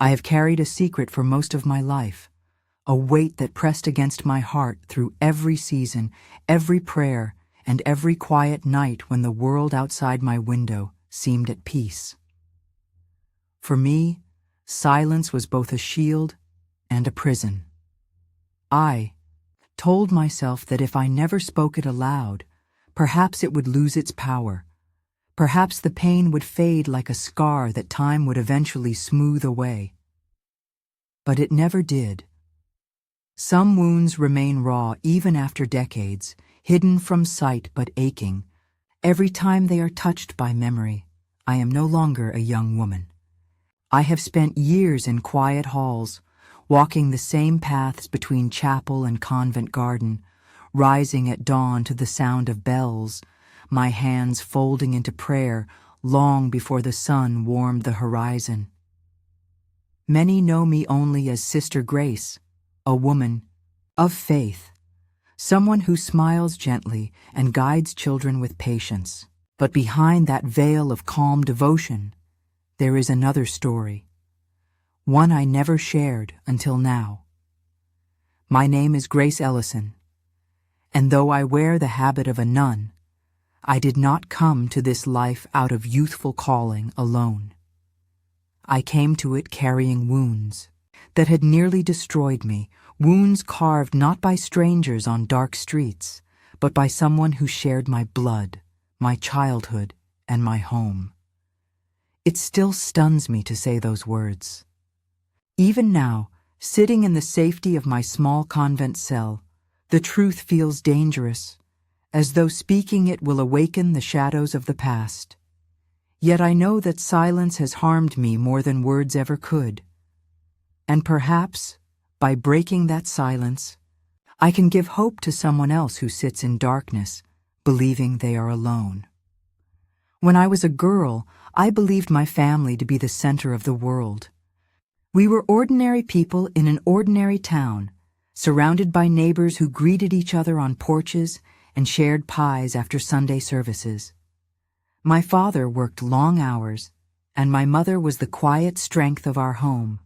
I have carried a secret for most of my life, a weight that pressed against my heart through every season, every prayer, and every quiet night when the world outside my window seemed at peace. For me, silence was both a shield and a prison. I told myself that if I never spoke it aloud, perhaps it would lose its power. Perhaps the pain would fade like a scar that time would eventually smooth away. But it never did. Some wounds remain raw even after decades, hidden from sight but aching. Every time they are touched by memory, I am no longer a young woman. I have spent years in quiet halls, walking the same paths between chapel and convent garden, rising at dawn to the sound of bells, my hands folding into prayer long before the sun warmed the horizon. Many know me only as Sister Grace, a woman of faith, someone who smiles gently and guides children with patience. But behind that veil of calm devotion, there is another story, one I never shared until now. My name is Grace Ellison, and though I wear the habit of a nun, I did not come to this life out of youthful calling alone. I came to it carrying wounds that had nearly destroyed me, wounds carved not by strangers on dark streets, but by someone who shared my blood, my childhood, and my home. It still stuns me to say those words. Even now, sitting in the safety of my small convent cell, the truth feels dangerous, as though speaking it will awaken the shadows of the past. Yet I know that silence has harmed me more than words ever could. And perhaps, by breaking that silence, I can give hope to someone else who sits in darkness, believing they are alone. When I was a girl, I believed my family to be the center of the world. We were ordinary people in an ordinary town, surrounded by neighbors who greeted each other on porches and shared pies after Sunday services. My father worked long hours, and my mother was the quiet strength of our home.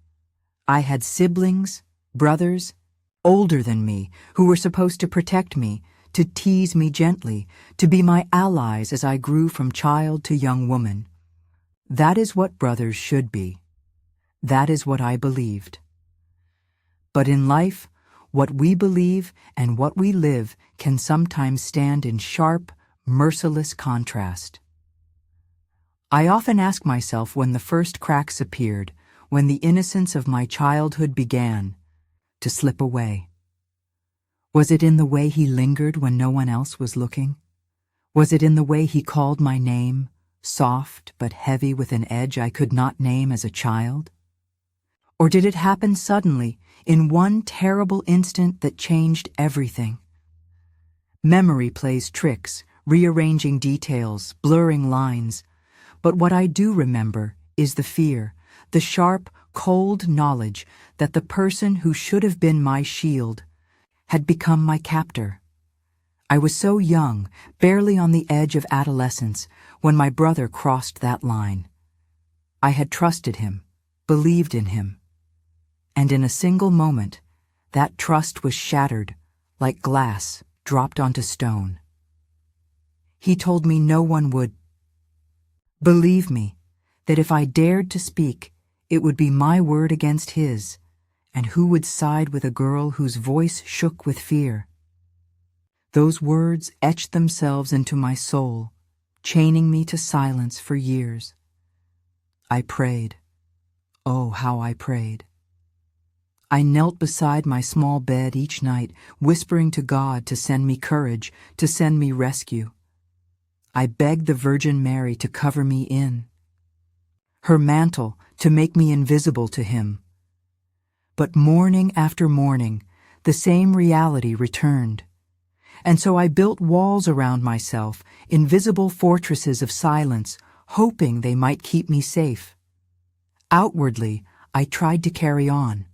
I had siblings, brothers, older than me, who were supposed to protect me, to tease me gently, to be my allies as I grew from child to young woman. That is what brothers should be. That is what I believed. But in life, what we believe and what we live can sometimes stand in sharp, merciless contrast. I often ask myself when the first cracks appeared, when the innocence of my childhood began to slip away. Was it in the way he lingered when no one else was looking? Was it in the way he called my name, soft but heavy with an edge I could not name as a child? Or did it happen suddenly, in one terrible instant that changed everything? Memory plays tricks, rearranging details, blurring lines. But what I do remember is the fear, the sharp, cold knowledge that the person who should have been my shield had become my captor. I was so young, barely on the edge of adolescence, when my brother crossed that line. I had trusted him, believed in him. And in a single moment, that trust was shattered, like glass dropped onto stone. He told me no one would believe me, that if I dared to speak, it would be my word against his, and who would side with a girl whose voice shook with fear? Those words etched themselves into my soul, chaining me to silence for years. I prayed. Oh, how I prayed. I knelt beside my small bed each night, whispering to God to send me courage, to send me rescue. I begged the Virgin Mary to cover me in, her mantle to make me invisible to him. But morning after morning, the same reality returned. And so I built walls around myself, invisible fortresses of silence, hoping they might keep me safe. Outwardly, I tried to carry on.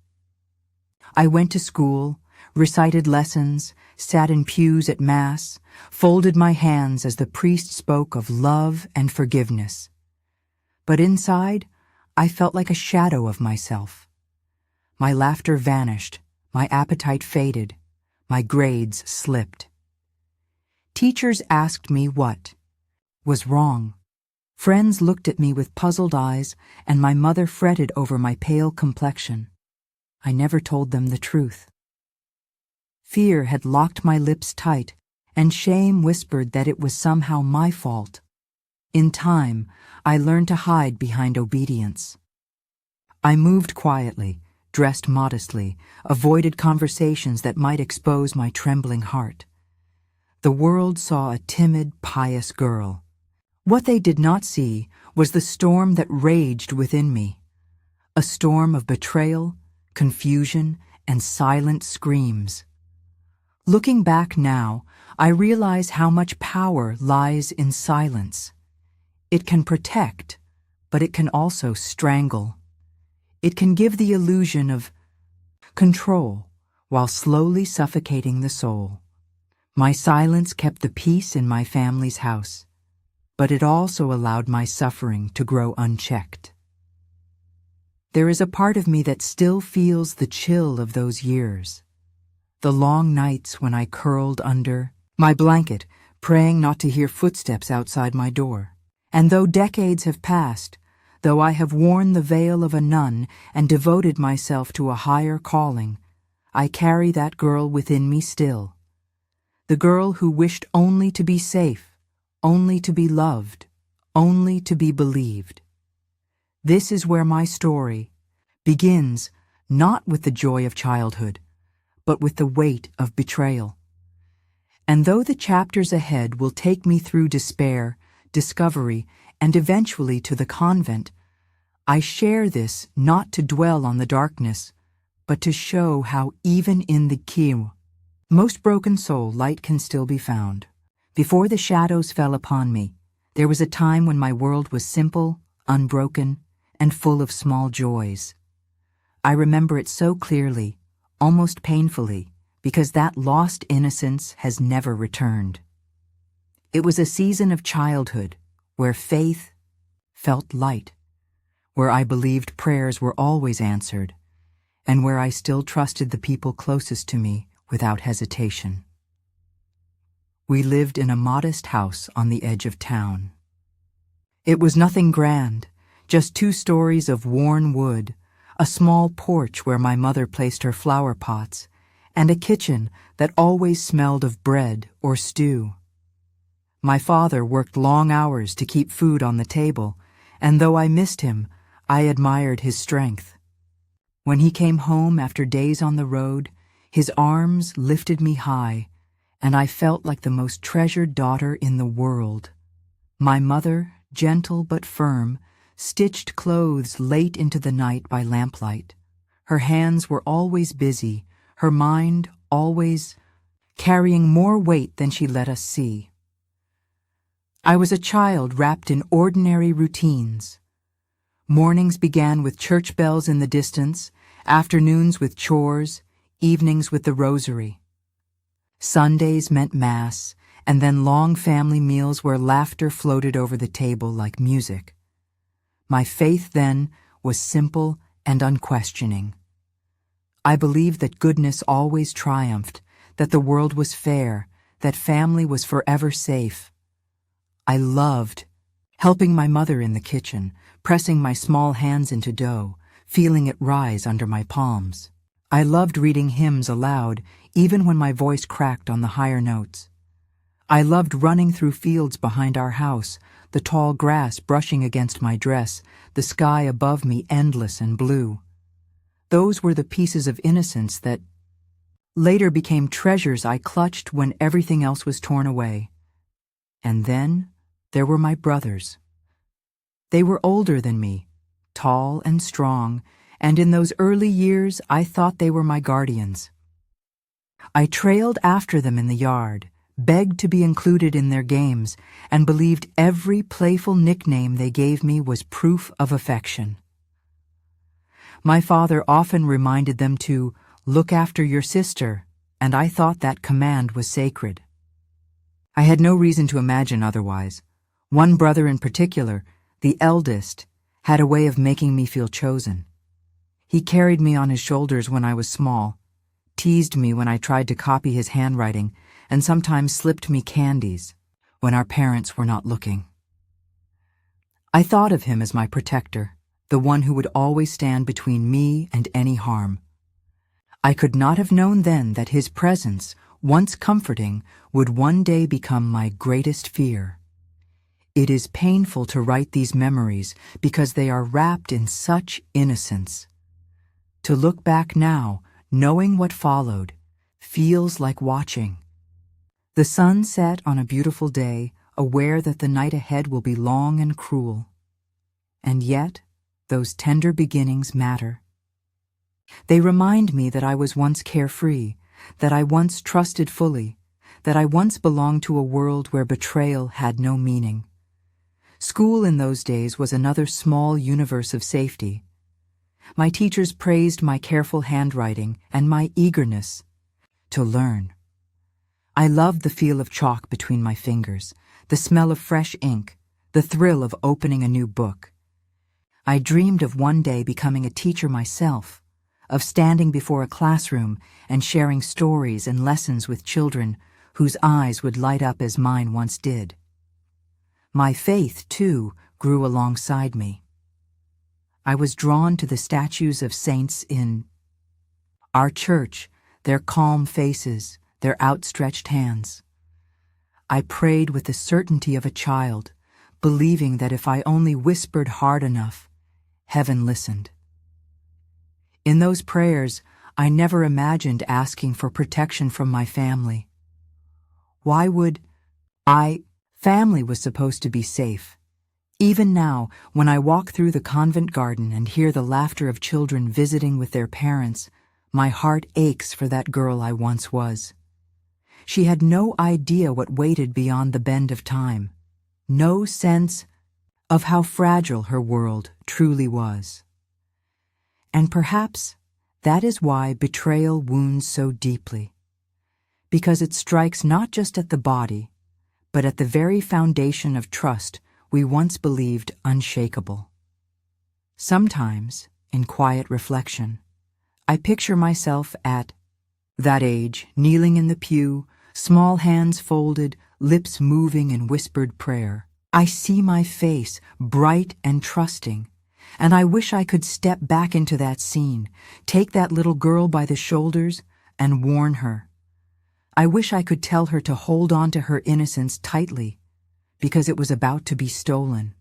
I went to school, recited lessons, sat in pews at Mass, folded my hands as the priest spoke of love and forgiveness. But inside, I felt like a shadow of myself. My laughter vanished, my appetite faded, my grades slipped. Teachers asked me what was wrong. Friends looked at me with puzzled eyes, and my mother fretted over my pale complexion. I never told them the truth. Fear had locked my lips tight, and shame whispered that it was somehow my fault. In time, I learned to hide behind obedience. I moved quietly, dressed modestly, avoided conversations that might expose my trembling heart. The world saw a timid, pious girl. What they did not see was the storm that raged within me, a storm of betrayal, confusion, and silent screams. Looking back now, I realize how much power lies in silence. It can protect, but it can also strangle. It can give the illusion of control while slowly suffocating the soul. My silence kept the peace in my family's house, but it also allowed my suffering to grow unchecked. There is a part of me that still feels the chill of those years, the long nights when I curled under my blanket, praying not to hear footsteps outside my door. And though decades have passed, though I have worn the veil of a nun and devoted myself to a higher calling, I carry that girl within me still. The girl who wished only to be safe, only to be loved, only to be believed. This is where my story begins, not with the joy of childhood, but with the weight of betrayal. And though the chapters ahead will take me through despair, discovery, and eventually to the convent, I share this not to dwell on the darkness, but to show how even in the most broken soul light can still be found. Before the shadows fell upon me, there was a time when my world was simple, unbroken, and full of small joys. I remember it so clearly, almost painfully, because that lost innocence has never returned. It was a season of childhood where faith felt light, where I believed prayers were always answered, and where I still trusted the people closest to me without hesitation. We lived in a modest house on the edge of town. It was nothing grand, just 2 stories of worn wood, a small porch where my mother placed her flower pots, and a kitchen that always smelled of bread or stew. My father worked long hours to keep food on the table, and though I missed him, I admired his strength. When he came home after days on the road, his arms lifted me high, and I felt like the most treasured daughter in the world. My mother, gentle but firm, stitched clothes late into the night by lamplight. Her hands were always busy, her mind always carrying more weight than she let us see. I was a child wrapped in ordinary routines. Mornings began with church bells in the distance, afternoons with chores, evenings with the rosary. Sundays meant Mass, and then long family meals where laughter floated over the table like music. My faith then was simple and unquestioning. I believed that goodness always triumphed, that the world was fair, that family was forever safe. I loved helping my mother in the kitchen, pressing my small hands into dough, feeling it rise under my palms. I loved reading hymns aloud, even when my voice cracked on the higher notes. I loved running through fields behind our house, the tall grass brushing against my dress, the sky above me endless and blue. Those were the pieces of innocence that later became treasures I clutched when everything else was torn away. And then there were my brothers. They were older than me, tall and strong, and in those early years I thought they were my guardians. I trailed after them in the yard, begged to be included in their games, and believed every playful nickname they gave me was proof of affection. My father often reminded them to look after your sister, and I thought that command was sacred. I had no reason to imagine otherwise. One brother in particular, the eldest, had a way of making me feel chosen. He carried me on his shoulders when I was small, teased me when I tried to copy his handwriting, and sometimes slipped me candies when our parents were not looking. I thought of him as my protector, the one who would always stand between me and any harm. I could not have known then that his presence, once comforting, would one day become my greatest fear. It is painful to write these memories because they are wrapped in such innocence. To look back now, knowing what followed, feels like watching. The sun set on a beautiful day, aware that the night ahead will be long and cruel. And yet, those tender beginnings matter. They remind me that I was once carefree, that I once trusted fully, that I once belonged to a world where betrayal had no meaning. School in those days was another small universe of safety. My teachers praised my careful handwriting and my eagerness to learn. I loved the feel of chalk between my fingers, the smell of fresh ink, the thrill of opening a new book. I dreamed of one day becoming a teacher myself, of standing before a classroom and sharing stories and lessons with children whose eyes would light up as mine once did. My faith, too, grew alongside me. I was drawn to the statues of saints in our church, their calm faces, their outstretched hands. I prayed with the certainty of a child, believing that if I only whispered hard enough, heaven listened. In those prayers, I never imagined asking for protection from my family. Why would I? Family was supposed to be safe. Even now, when I walk through the convent garden and hear the laughter of children visiting with their parents, my heart aches for that girl I once was. She had no idea what waited beyond the bend of time, no sense of how fragile her world truly was. And perhaps that is why betrayal wounds so deeply, because it strikes not just at the body, but at the very foundation of trust we once believed unshakable. Sometimes, in quiet reflection, I picture myself at that age, kneeling in the pew, small hands folded, lips moving in whispered prayer. I see my face, bright and trusting, and I wish I could step back into that scene, take that little girl by the shoulders, and warn her. I wish I could tell her to hold on to her innocence tightly, because it was about to be stolen.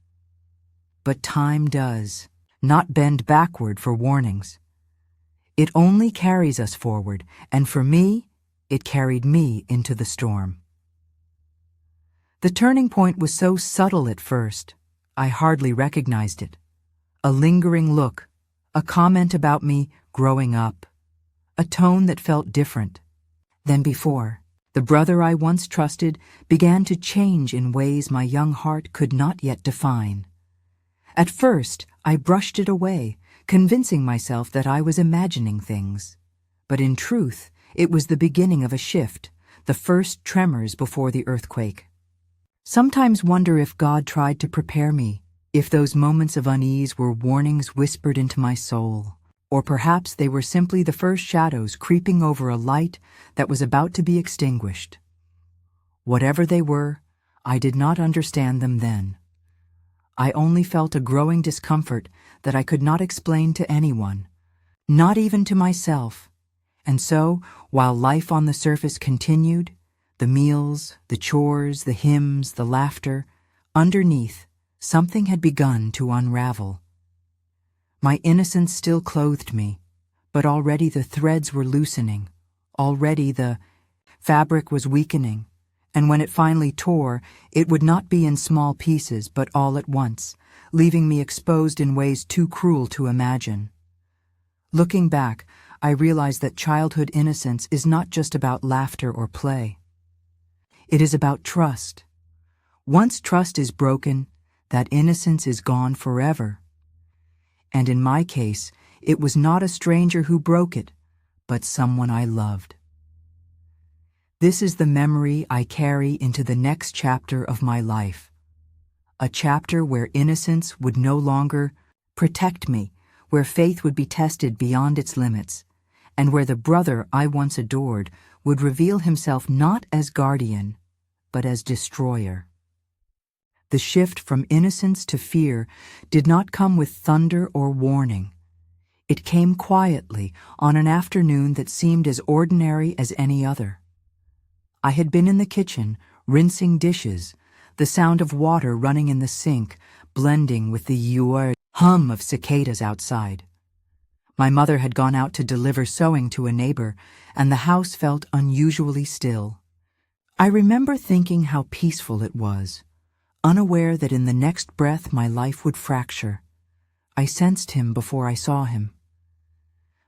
But time does not bend backward for warnings. It only carries us forward, and for me, it carried me into the storm. The turning point was so subtle at first, I hardly recognized it. A lingering look, a comment about me growing up, a tone that felt different than before. The brother I once trusted began to change in ways my young heart could not yet define. At first, I brushed it away, convincing myself that I was imagining things. But in truth, it was the beginning of a shift, the first tremors before the earthquake. Sometimes wonder if God tried to prepare me, if those moments of unease were warnings whispered into my soul, or perhaps they were simply the first shadows creeping over a light that was about to be extinguished. Whatever they were, I did not understand them then. I only felt a growing discomfort that I could not explain to anyone, not even to myself. And so, while life on the surface continued, the meals, the chores, the hymns, the laughter, underneath, something had begun to unravel. My innocence still clothed me, but already the threads were loosening, already the fabric was weakening, and when it finally tore, it would not be in small pieces, but all at once, leaving me exposed in ways too cruel to imagine. Looking back, I realized that childhood innocence is not just about laughter or play. It is about trust. Once trust is broken, that innocence is gone forever. And in my case, it was not a stranger who broke it, but someone I loved. This is the memory I carry into the next chapter of my life, a chapter where innocence would no longer protect me, where faith would be tested beyond its limits, and where the brother I once adored would reveal himself not as guardian, but as destroyer. The shift from innocence to fear did not come with thunder or warning. It came quietly on an afternoon that seemed as ordinary as any other. I had been in the kitchen, rinsing dishes, the sound of water running in the sink, blending with the hum of cicadas outside. My mother had gone out to deliver sewing to a neighbor, and the house felt unusually still. I remember thinking how peaceful it was, unaware that in the next breath my life would fracture. I sensed him before I saw him.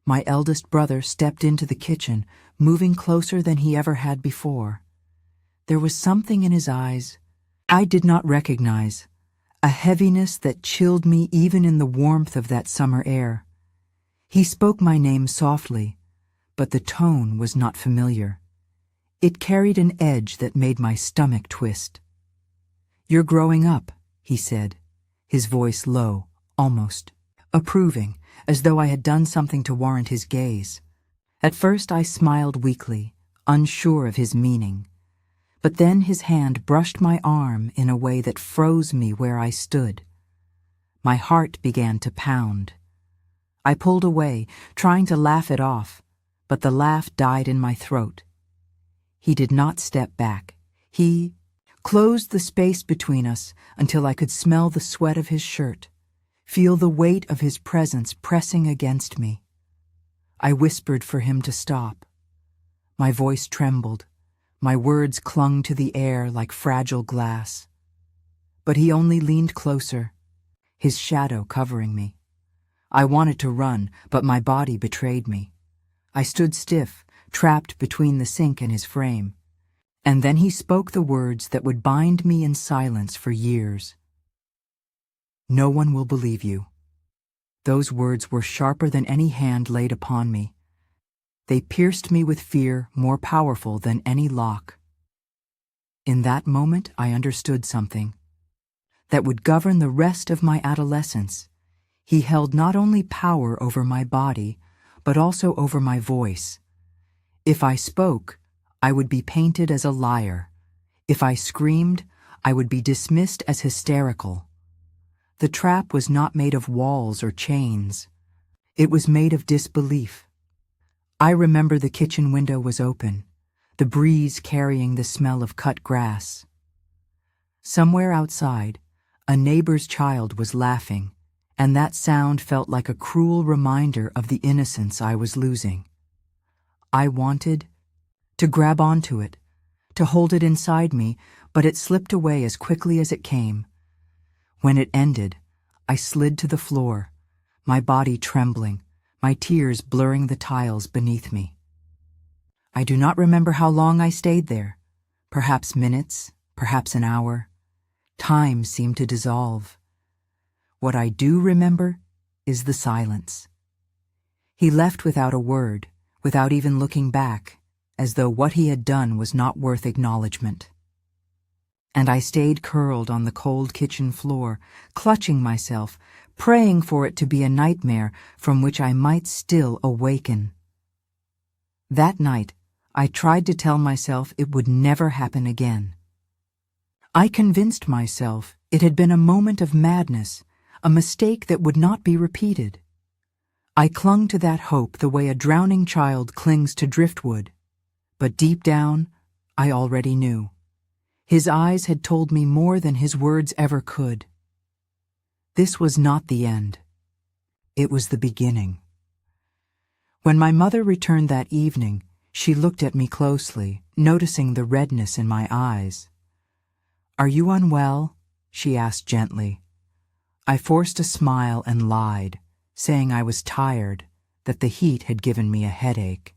My eldest brother stepped into the kitchen, moving closer than he ever had before. There was something in his eyes I did not recognize, a heaviness that chilled me even in the warmth of that summer air. He spoke my name softly, but the tone was not familiar. It carried an edge that made my stomach twist. "You're growing up," he said, his voice low, almost approving, as though I had done something to warrant his gaze. At first I smiled weakly, unsure of his meaning. But then his hand brushed my arm in a way that froze me where I stood. My heart began to pound. I pulled away, trying to laugh it off, but the laugh died in my throat. He did not step back. He closed the space between us until I could smell the sweat of his shirt, feel the weight of his presence pressing against me. I whispered for him to stop. My voice trembled. My words clung to the air like fragile glass. But he only leaned closer, his shadow covering me. I wanted to run, but my body betrayed me. I stood stiff, trapped between the sink and his frame. And then he spoke the words that would bind me in silence for years. "No one will believe you." Those words were sharper than any hand laid upon me. They pierced me with fear more powerful than any lock. In that moment, I understood something that would govern the rest of my adolescence. He held not only power over my body, but also over my voice. If I spoke, I would be painted as a liar. If I screamed, I would be dismissed as hysterical. The trap was not made of walls or chains. It was made of disbelief. I remember the kitchen window was open, the breeze carrying the smell of cut grass. Somewhere outside, a neighbor's child was laughing, and that sound felt like a cruel reminder of the innocence I was losing. I wanted to grab onto it, to hold it inside me, but it slipped away as quickly as it came. When it ended, I slid to the floor, my body trembling, my tears blurring the tiles beneath me. I do not remember how long I stayed there, perhaps minutes, perhaps an hour. Time seemed to dissolve. What I do remember is the silence. He left without a word, without even looking back, as though what he had done was not worth acknowledgement. And I stayed curled on the cold kitchen floor, clutching myself, praying for it to be a nightmare from which I might still awaken. That night, I tried to tell myself it would never happen again. I convinced myself it had been a moment of madness, a mistake that would not be repeated. I clung to that hope the way a drowning child clings to driftwood. But deep down, I already knew. His eyes had told me more than his words ever could. This was not the end. It was the beginning. When my mother returned that evening, she looked at me closely, noticing the redness in my eyes. "Are you unwell?" she asked gently. I forced a smile and lied, saying I was tired, that the heat had given me a headache.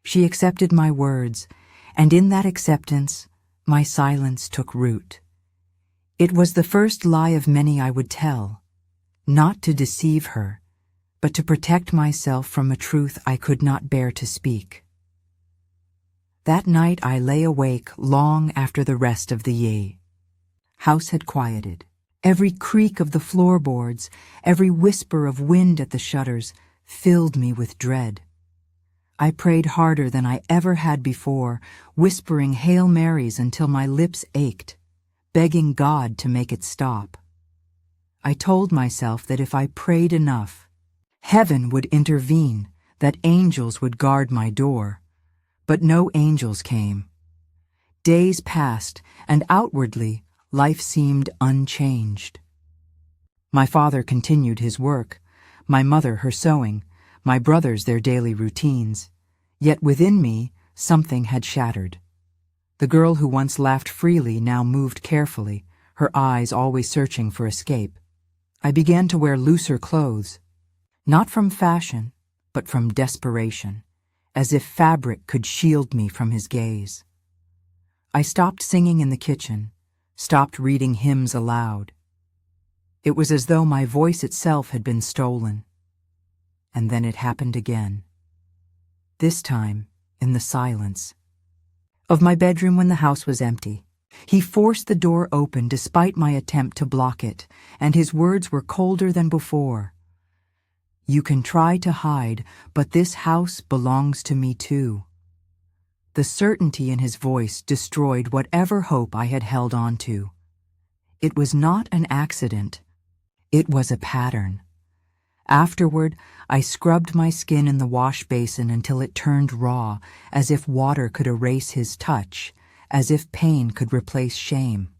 She accepted my words, and in that acceptance, my silence took root. It was the first lie of many I would tell, not to deceive her, but to protect myself from a truth I could not bear to speak. That night I lay awake long after the rest of the house had quieted. Every creak of the floorboards, every whisper of wind at the shutters filled me with dread. I prayed harder than I ever had before, whispering Hail Marys until my lips ached, begging God to make it stop. I told myself that if I prayed enough, heaven would intervene, that angels would guard my door. But no angels came. Days passed, and outwardly, life seemed unchanged. My father continued his work, my mother her sewing, my brothers their daily routines. Yet within me, something had shattered. The girl who once laughed freely now moved carefully, her eyes always searching for escape. I began to wear looser clothes, not from fashion, but from desperation, as if fabric could shield me from his gaze. I stopped singing in the kitchen, stopped reading hymns aloud. It was as though my voice itself had been stolen. And then it happened again. This time, in the silence of my bedroom when the house was empty. He forced the door open despite my attempt to block it, and his words were colder than before. You can try to hide, but this house belongs to me too. The certainty in his voice destroyed whatever hope I had held on to. It was not an accident. It was a pattern. Afterward, I scrubbed my skin in the wash basin until it turned raw, as if water could erase his touch, as if pain could replace shame.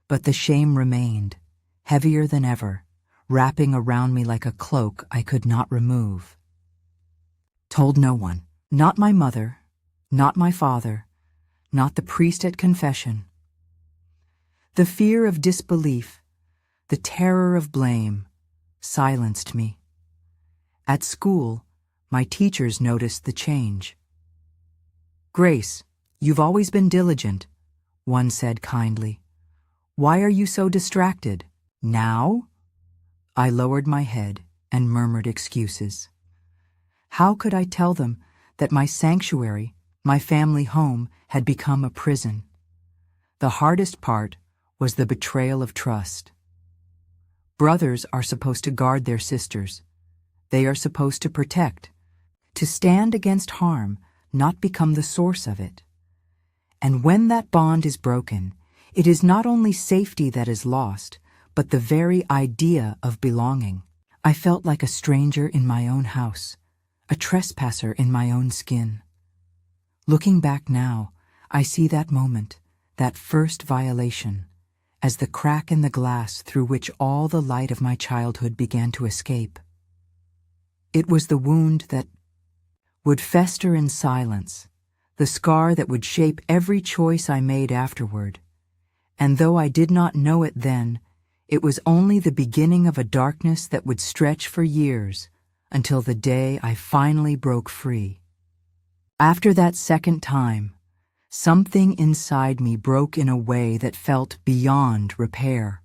But the shame remained, heavier than ever, wrapping around me like a cloak I could not remove. Told no one, not my mother, not my father, not the priest at confession. The fear of disbelief, the terror of blame, silenced me. At school, my teachers noticed the change. Grace, you've always been diligent, one said kindly. Why are you so distracted? Now? I lowered my head and murmured excuses. How could I tell them that my sanctuary, my family home, had become a prison? The hardest part was the betrayal of trust. Brothers are supposed to guard their sisters. They are supposed to protect, to stand against harm, not become the source of it. And when that bond is broken, it is not only safety that is lost, but the very idea of belonging. I felt like a stranger in my own house, a trespasser in my own skin. Looking back now, I see that moment, that first violation, as the crack in the glass through which all the light of my childhood began to escape. It was the wound that would fester in silence, the scar that would shape every choice I made afterward. And though I did not know it then, it was only the beginning of a darkness that would stretch for years until the day I finally broke free. After that second time, something inside me broke in a way that felt beyond repair.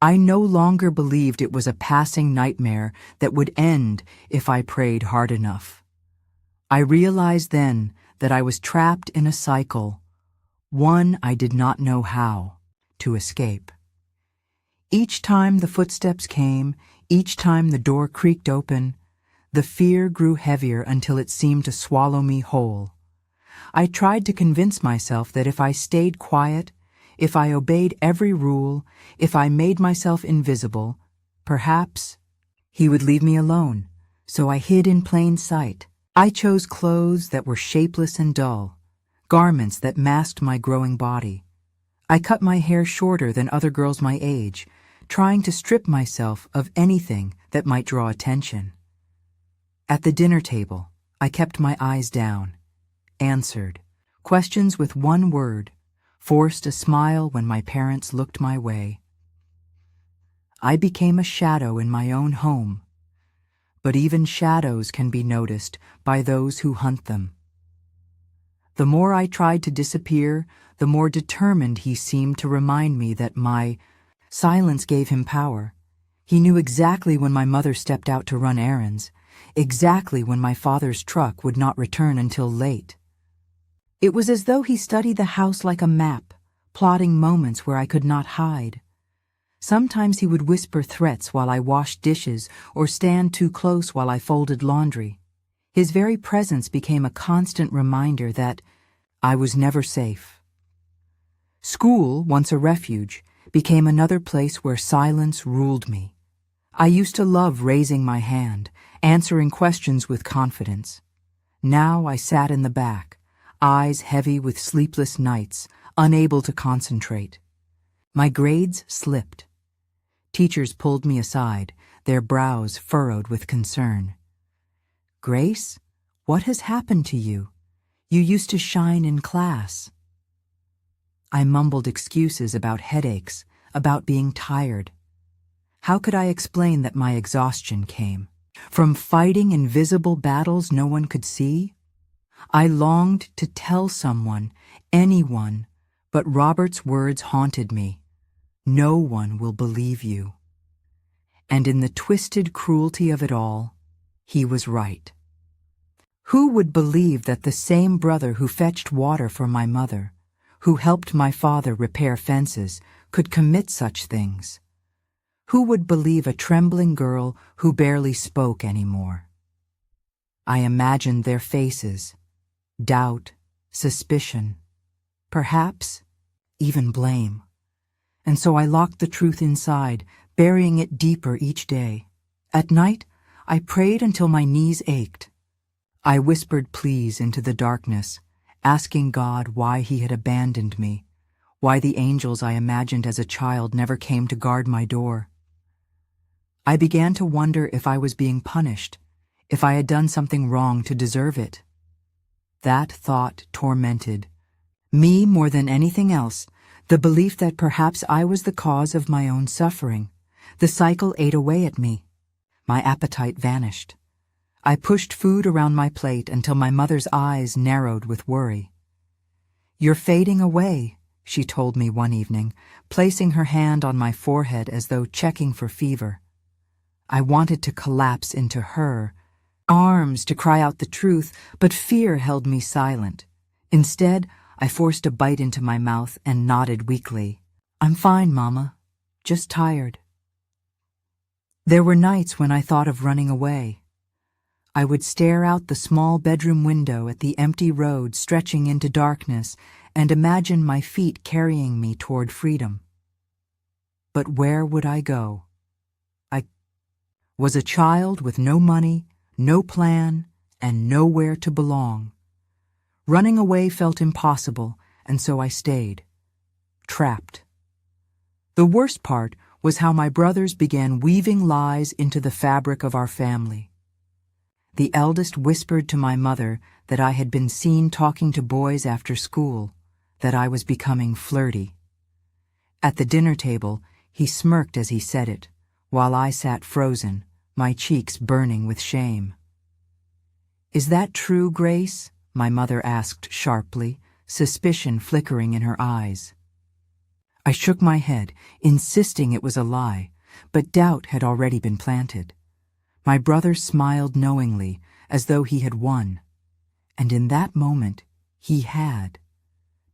I no longer believed it was a passing nightmare that would end if I prayed hard enough. I realized then that I was trapped in a cycle, one I did not know how to escape. Each time the footsteps came, each time the door creaked open, the fear grew heavier until it seemed to swallow me whole. I tried to convince myself that if I stayed quiet, if I obeyed every rule, if I made myself invisible, perhaps he would leave me alone. So I hid in plain sight. I chose clothes that were shapeless and dull, garments that masked my growing body. I cut my hair shorter than other girls my age, trying to strip myself of anything that might draw attention. At the dinner table, I kept my eyes down, answered questions with one word, forced a smile when my parents looked my way. I became a shadow in my own home, but even shadows can be noticed by those who hunt them. The more I tried to disappear, the more determined he seemed to remind me that my silence gave him power. He knew exactly when my mother stepped out to run errands, exactly when my father's truck would not return until late. It was as though he studied the house like a map, plotting moments where I could not hide. Sometimes he would whisper threats while I washed dishes or stand too close while I folded laundry. His very presence became a constant reminder that I was never safe. School, once a refuge, became another place where silence ruled me. I used to love raising my hand, answering questions with confidence. Now I sat in the back, eyes heavy with sleepless nights, unable to concentrate. My grades slipped. Teachers pulled me aside, their brows furrowed with concern. "Grace, what has happened to you? You used to shine in class." I mumbled excuses about headaches, about being tired. How could I explain that my exhaustion came from fighting invisible battles no one could see? I longed to tell someone, anyone, but Robert's words haunted me. No one will believe you. And in the twisted cruelty of it all, he was right. Who would believe that the same brother who fetched water for my mother, who helped my father repair fences, could commit such things? Who would believe a trembling girl who barely spoke anymore? I imagined their faces, doubt, suspicion, perhaps even blame. And so I locked the truth inside, burying it deeper each day. At night, I prayed until my knees ached. I whispered pleas into the darkness, asking God why he had abandoned me, why the angels I imagined as a child never came to guard my door. I began to wonder if I was being punished, if I had done something wrong to deserve it. That thought tormented me more than anything else, the belief that perhaps I was the cause of my own suffering. The cycle ate away at me. My appetite vanished. I pushed food around my plate until my mother's eyes narrowed with worry. "You're fading away," she told me one evening, placing her hand on my forehead as though checking for fever. I wanted to collapse into her arms to cry out the truth, but fear held me silent. Instead, I forced a bite into my mouth and nodded weakly. "I'm fine, Mama. Just tired." There were nights when I thought of running away. I would stare out the small bedroom window at the empty road stretching into darkness and imagine my feet carrying me toward freedom. But where would I go? I was a child with no money, no plan, and nowhere to belong. Running away felt impossible, and so I stayed, trapped. The worst part was how my brothers began weaving lies into the fabric of our family. The eldest whispered to my mother that I had been seen talking to boys after school, that I was becoming flirty. At the dinner table, he smirked as he said it, while I sat frozen, my cheeks burning with shame. "Is that true, Grace?" my mother asked sharply, suspicion flickering in her eyes. I shook my head, insisting it was a lie, but doubt had already been planted. My brother smiled knowingly, as though he had won. And in that moment, he had.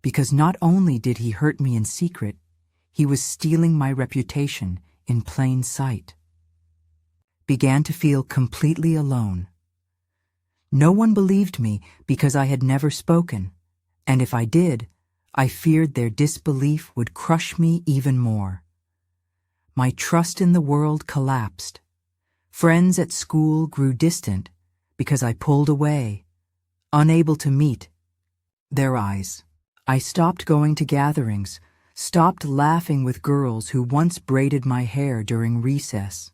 Because not only did he hurt me in secret, he was stealing my reputation in plain sight. Began to feel completely alone. No one believed me because I had never spoken, and if I did, I feared their disbelief would crush me even more. My trust in the world collapsed. Friends at school grew distant because I pulled away, unable to meet their eyes. I stopped going to gatherings, stopped laughing with girls who once braided my hair during recess.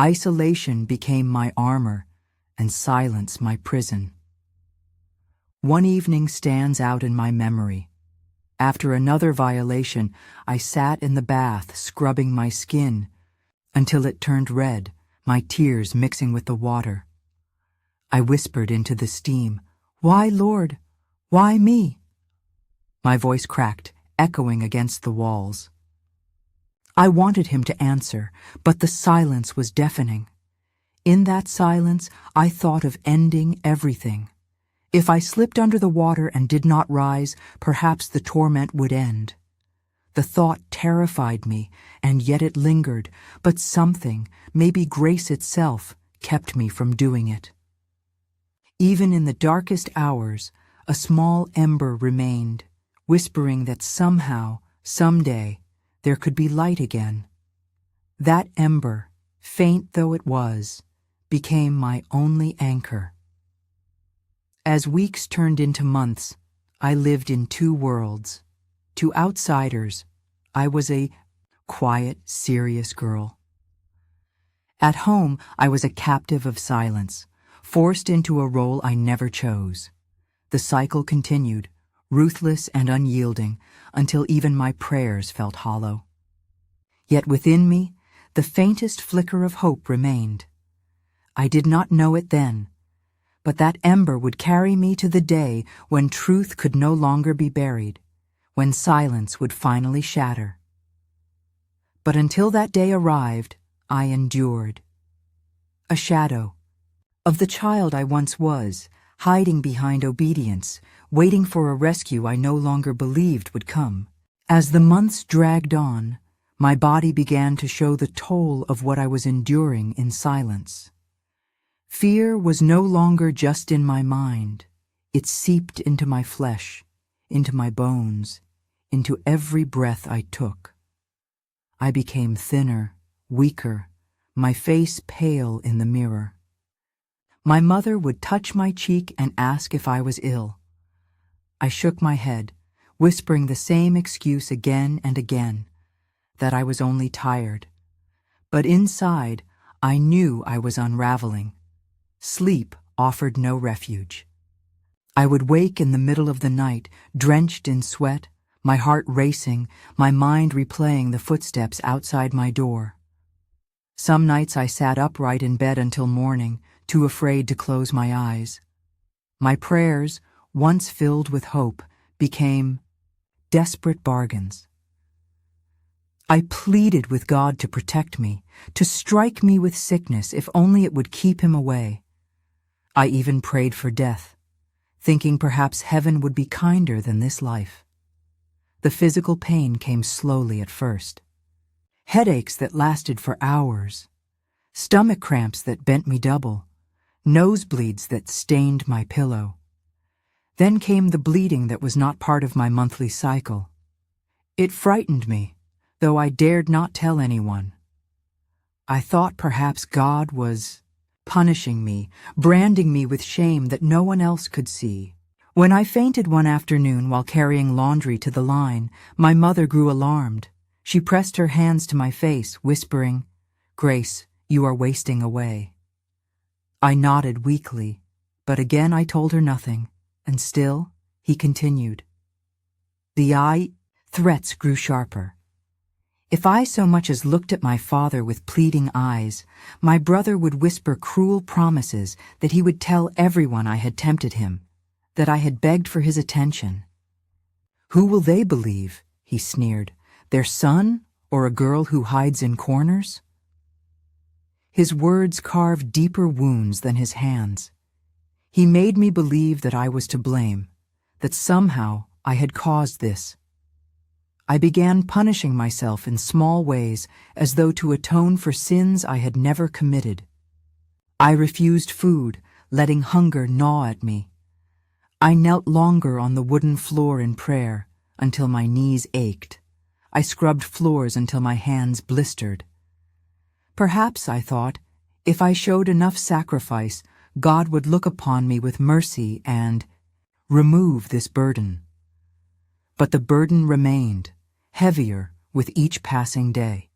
Isolation became my armor, and silence my prison. One evening stands out in my memory. After another violation, I sat in the bath scrubbing my skin until it turned red, my tears mixing with the water. I whispered into the steam, "Why, Lord? Why me?" My voice cracked, echoing against the walls. I wanted him to answer, but the silence was deafening. In that silence, I thought of ending everything. If I slipped under the water and did not rise, perhaps the torment would end. The thought terrified me, and yet it lingered, but something, maybe grace itself, kept me from doing it. Even in the darkest hours, a small ember remained, whispering that somehow, someday, there could be light again. That ember, faint though it was, became my only anchor. As weeks turned into months, I lived in two worlds. To outsiders, I was a quiet, serious girl. At home, I was a captive of silence, forced into a role I never chose. The cycle continued, ruthless and unyielding, until even my prayers felt hollow. Yet within me, the faintest flicker of hope remained. I did not know it then, but that ember would carry me to the day when truth could no longer be buried, when silence would finally shatter. But until that day arrived, I endured. A shadow of the child I once was, hiding behind obedience, waiting for a rescue I no longer believed would come. As the months dragged on, my body began to show the toll of what I was enduring in silence. Fear was no longer just in my mind. It seeped into my flesh, into my bones, into every breath I took. I became thinner, weaker, my face pale in the mirror. My mother would touch my cheek and ask if I was ill. I shook my head, whispering the same excuse again and again, that I was only tired. But inside, I knew I was unraveling. Sleep offered no refuge. I would wake in the middle of the night, drenched in sweat, my heart racing, my mind replaying the footsteps outside my door. Some nights I sat upright in bed until morning, too afraid to close my eyes. My prayers, once filled with hope, became desperate bargains. I pleaded with God to protect me, to strike me with sickness if only it would keep him away. I even prayed for death, thinking perhaps heaven would be kinder than this life. The physical pain came slowly at first. Headaches that lasted for hours, stomach cramps that bent me double, nosebleeds that stained my pillow. Then came the bleeding that was not part of my monthly cycle. It frightened me, though I dared not tell anyone. I thought perhaps God was punishing me, branding me with shame that no one else could see. When I fainted one afternoon while carrying laundry to the line, my mother grew alarmed. She pressed her hands to my face, whispering, "Grace, you are wasting away." I nodded weakly, but again I told her nothing, and still he continued. The threats grew sharper. If I so much as looked at my father with pleading eyes, my brother would whisper cruel promises that he would tell everyone I had tempted him, that I had begged for his attention. "Who will they believe?" he sneered. "Their son, or a girl who hides in corners?" His words carved deeper wounds than his hands. He made me believe that I was to blame, that somehow I had caused this. I began punishing myself in small ways as though to atone for sins I had never committed. I refused food, letting hunger gnaw at me. I knelt longer on the wooden floor in prayer until my knees ached. I scrubbed floors until my hands blistered. Perhaps, I thought, if I showed enough sacrifice, God would look upon me with mercy and remove this burden. But the burden remained, heavier with each passing day.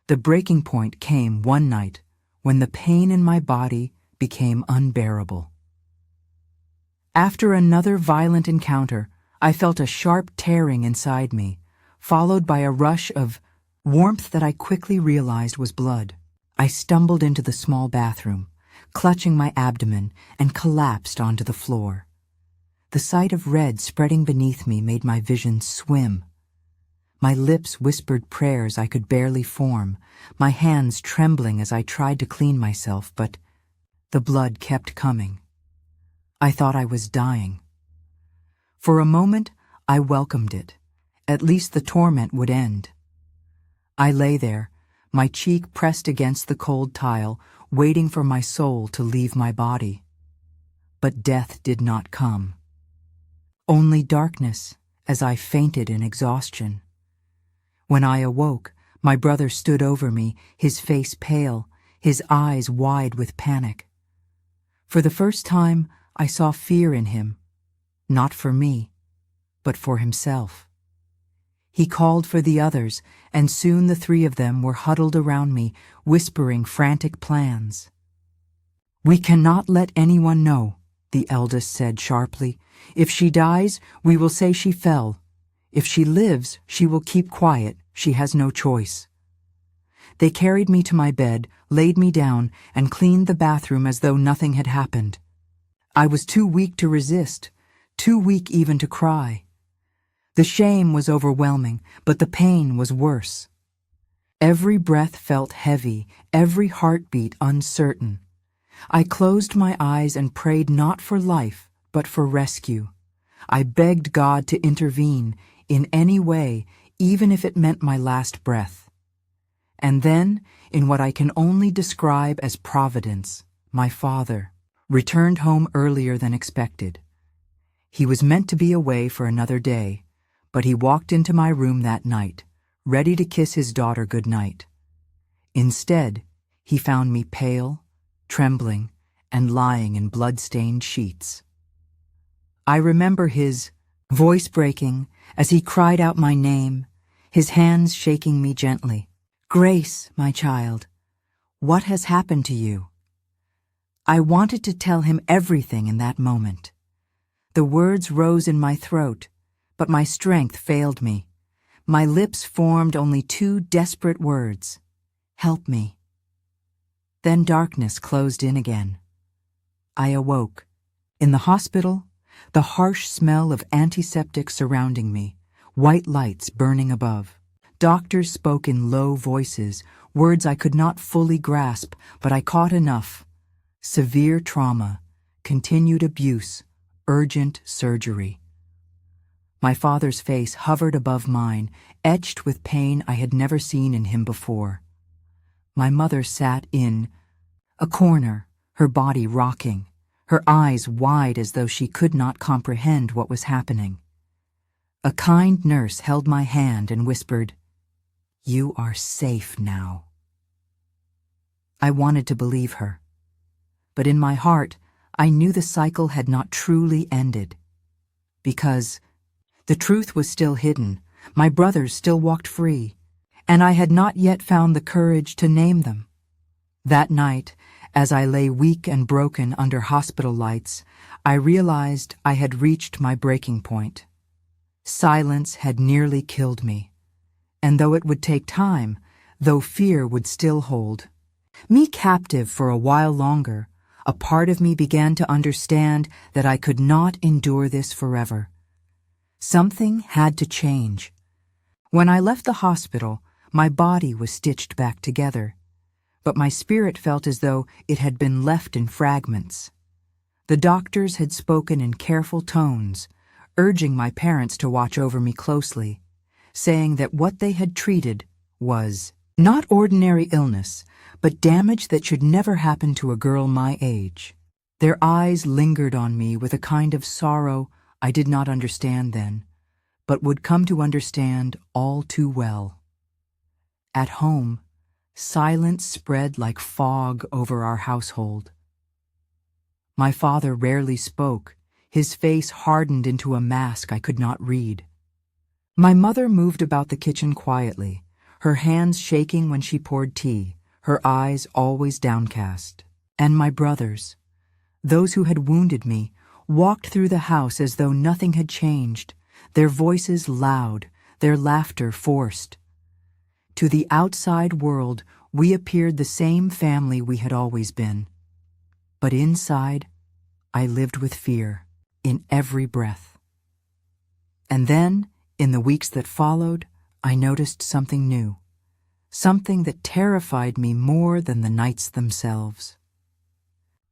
The breaking point came one night when the pain in my body became unbearable. After another violent encounter, I felt a sharp tearing inside me, followed by a rush of warmth that I quickly realized was blood. I stumbled into the small bathroom, clutching my abdomen, and collapsed onto the floor. The sight of red spreading beneath me made my vision swim. My lips whispered prayers I could barely form, my hands trembling as I tried to clean myself, but the blood kept coming. I thought I was dying. For a moment, I welcomed it, At least the torment would end. I lay there, my cheek pressed against the cold tile, waiting for my soul to leave my body. But death did not come. Only darkness, as I fainted in exhaustion. When I awoke, my brother stood over me, his face pale, his eyes wide with panic. For the first time, I saw fear in him, not for me, but for himself. He called for the others, and soon the three of them were huddled around me, whispering frantic plans. "We cannot let anyone know," the eldest said sharply. "If she dies, we will say she fell. If she lives, she will keep quiet. She has no choice." They carried me to my bed, laid me down, and cleaned the bathroom as though nothing had happened. I was too weak to resist, too weak even to cry. The shame was overwhelming, but the pain was worse. Every breath felt heavy, every heartbeat uncertain. I closed my eyes and prayed not for life, but for rescue. I begged God to intervene in any way, even if it meant my last breath. And then, in what I can only describe as providence, my father returned home earlier than expected. He was meant to be away for another day, but he walked into my room that night, ready to kiss his daughter good night. Instead, he found me pale, trembling, and lying in blood-stained sheets. I remember his voice breaking as he cried out my name, his hands shaking me gently. "Grace, my child, what has happened to you?" I wanted to tell him everything in that moment. The words rose in my throat, but my strength failed me. My lips formed only two desperate words: "Help me." Then darkness closed in again. I awoke. In the hospital, the harsh smell of antiseptic surrounding me, white lights burning above. Doctors spoke in low voices, words I could not fully grasp, but I caught enough. Severe trauma, continued abuse, urgent surgery. My father's face hovered above mine, etched with pain I had never seen in him before. My mother sat in a corner, her body rocking, her eyes wide as though she could not comprehend what was happening. A kind nurse held my hand and whispered, "You are safe now." I wanted to believe her, but in my heart I knew the cycle had not truly ended, because the truth was still hidden, my brothers still walked free, and I had not yet found the courage to name them. That night, as I lay weak and broken under hospital lights, I realized I had reached my breaking point. Silence had nearly killed me, and though it would take time, though fear would still hold me captive for a while longer, a part of me began to understand that I could not endure this forever. Something had to change. When I left the hospital, my body was stitched back together, but my spirit felt as though it had been left in fragments. The doctors had spoken in careful tones, urging my parents to watch over me closely, saying that what they had treated was not ordinary illness, but damage that should never happen to a girl my age. Their eyes lingered on me with a kind of sorrow I did not understand then, but would come to understand all too well. At home, silence spread like fog over our household. My father rarely spoke, his face hardened into a mask I could not read. My mother moved about the kitchen quietly, her hands shaking when she poured tea, her eyes always downcast. And my brothers, those who had wounded me, walked through the house as though nothing had changed, their voices loud, their laughter forced. To the outside world, we appeared the same family we had always been. But inside, I lived with fear, in every breath. And then, in the weeks that followed, I noticed something new, something that terrified me more than the nights themselves.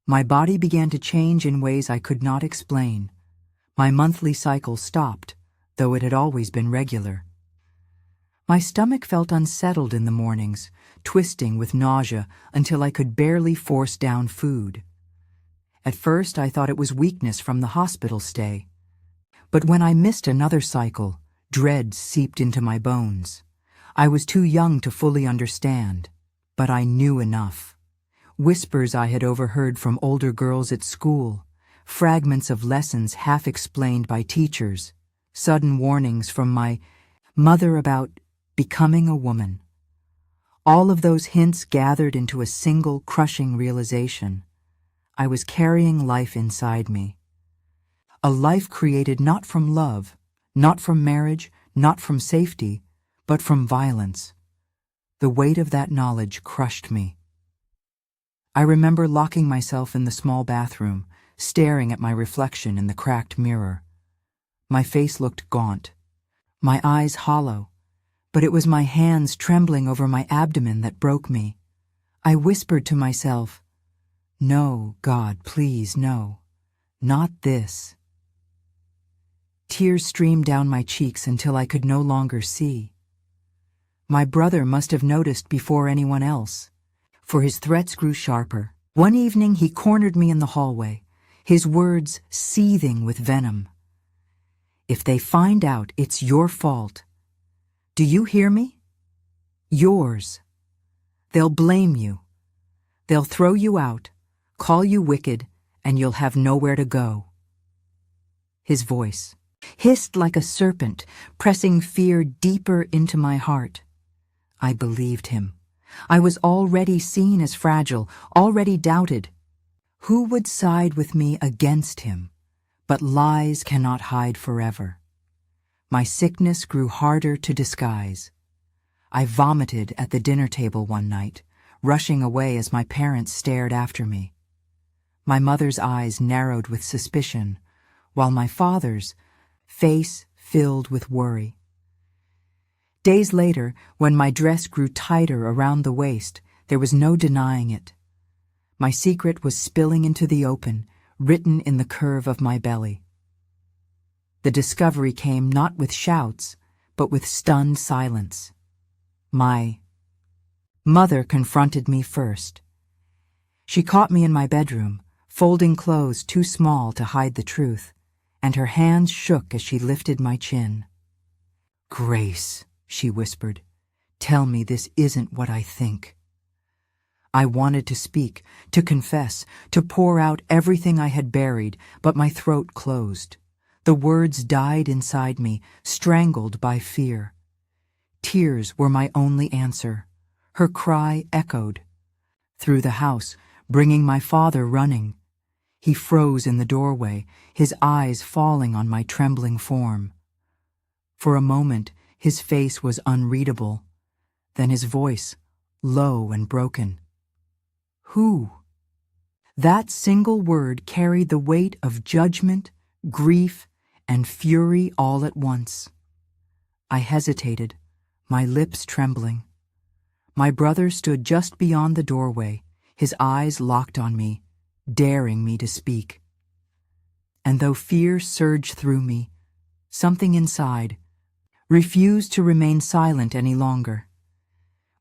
My body began to change in ways I could not explain. My monthly cycle stopped, though it had always been regular. My stomach felt unsettled in the mornings, twisting with nausea until I could barely force down food. At first, I thought it was weakness from the hospital stay. But when I missed another cycle, dread seeped into my bones. I was too young to fully understand, but I knew enough. Whispers I had overheard from older girls at school, fragments of lessons half explained by teachers, sudden warnings from my mother about becoming a woman. All of those hints gathered into a single crushing realization. I was carrying life inside me. A life created not from love, not from marriage, not from safety, but from violence. The weight of that knowledge crushed me. I remember locking myself in the small bathroom, staring at my reflection in the cracked mirror. My face looked gaunt, my eyes hollow, but it was my hands trembling over my abdomen that broke me. I whispered to myself, "No, God, please, no. Not this." Tears streamed down my cheeks until I could no longer see. My brother must have noticed before anyone else, for his threats grew sharper. One evening he cornered me in the hallway, his words seething with venom. "If they find out, it's your fault. Do you hear me? Yours. They'll blame you. They'll throw you out, call you wicked, and you'll have nowhere to go." His voice hissed like a serpent, pressing fear deeper into my heart. I believed him. I was already seen as fragile, already doubted. Who would side with me against him? But lies cannot hide forever. My sickness grew harder to disguise. I vomited at the dinner table one night, rushing away as my parents stared after me. My mother's eyes narrowed with suspicion, while my father's face filled with worry. Days later, when my dress grew tighter around the waist, there was no denying it. My secret was spilling into the open, written in the curve of my belly. The discovery came not with shouts, but with stunned silence. My mother confronted me first. She caught me in my bedroom, folding clothes too small to hide the truth, and her hands shook as she lifted my chin. "Grace," she whispered, "tell me this isn't what I think." I wanted to speak, to confess, to pour out everything I had buried, but my throat closed. The words died inside me, strangled by fear. Tears were my only answer. Her cry echoed through the house, bringing my father running. He froze in the doorway, his eyes falling on my trembling form. For a moment, his face was unreadable, then his voice, low and broken. "Who?" That single word carried the weight of judgment, grief, and fury all at once. I hesitated, my lips trembling. My brother stood just beyond the doorway, his eyes locked on me, daring me to speak. And though fear surged through me, something inside refused to remain silent any longer.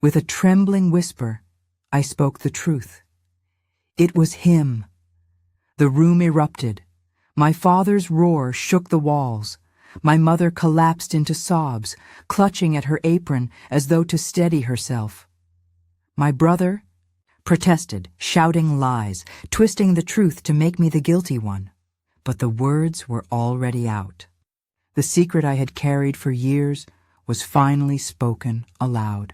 With a trembling whisper, I spoke the truth. It was him. The room erupted. My father's roar shook the walls. My mother collapsed into sobs, clutching at her apron as though to steady herself. My brother protested, shouting lies, twisting the truth to make me the guilty one. But the words were already out. The secret I had carried for years was finally spoken aloud.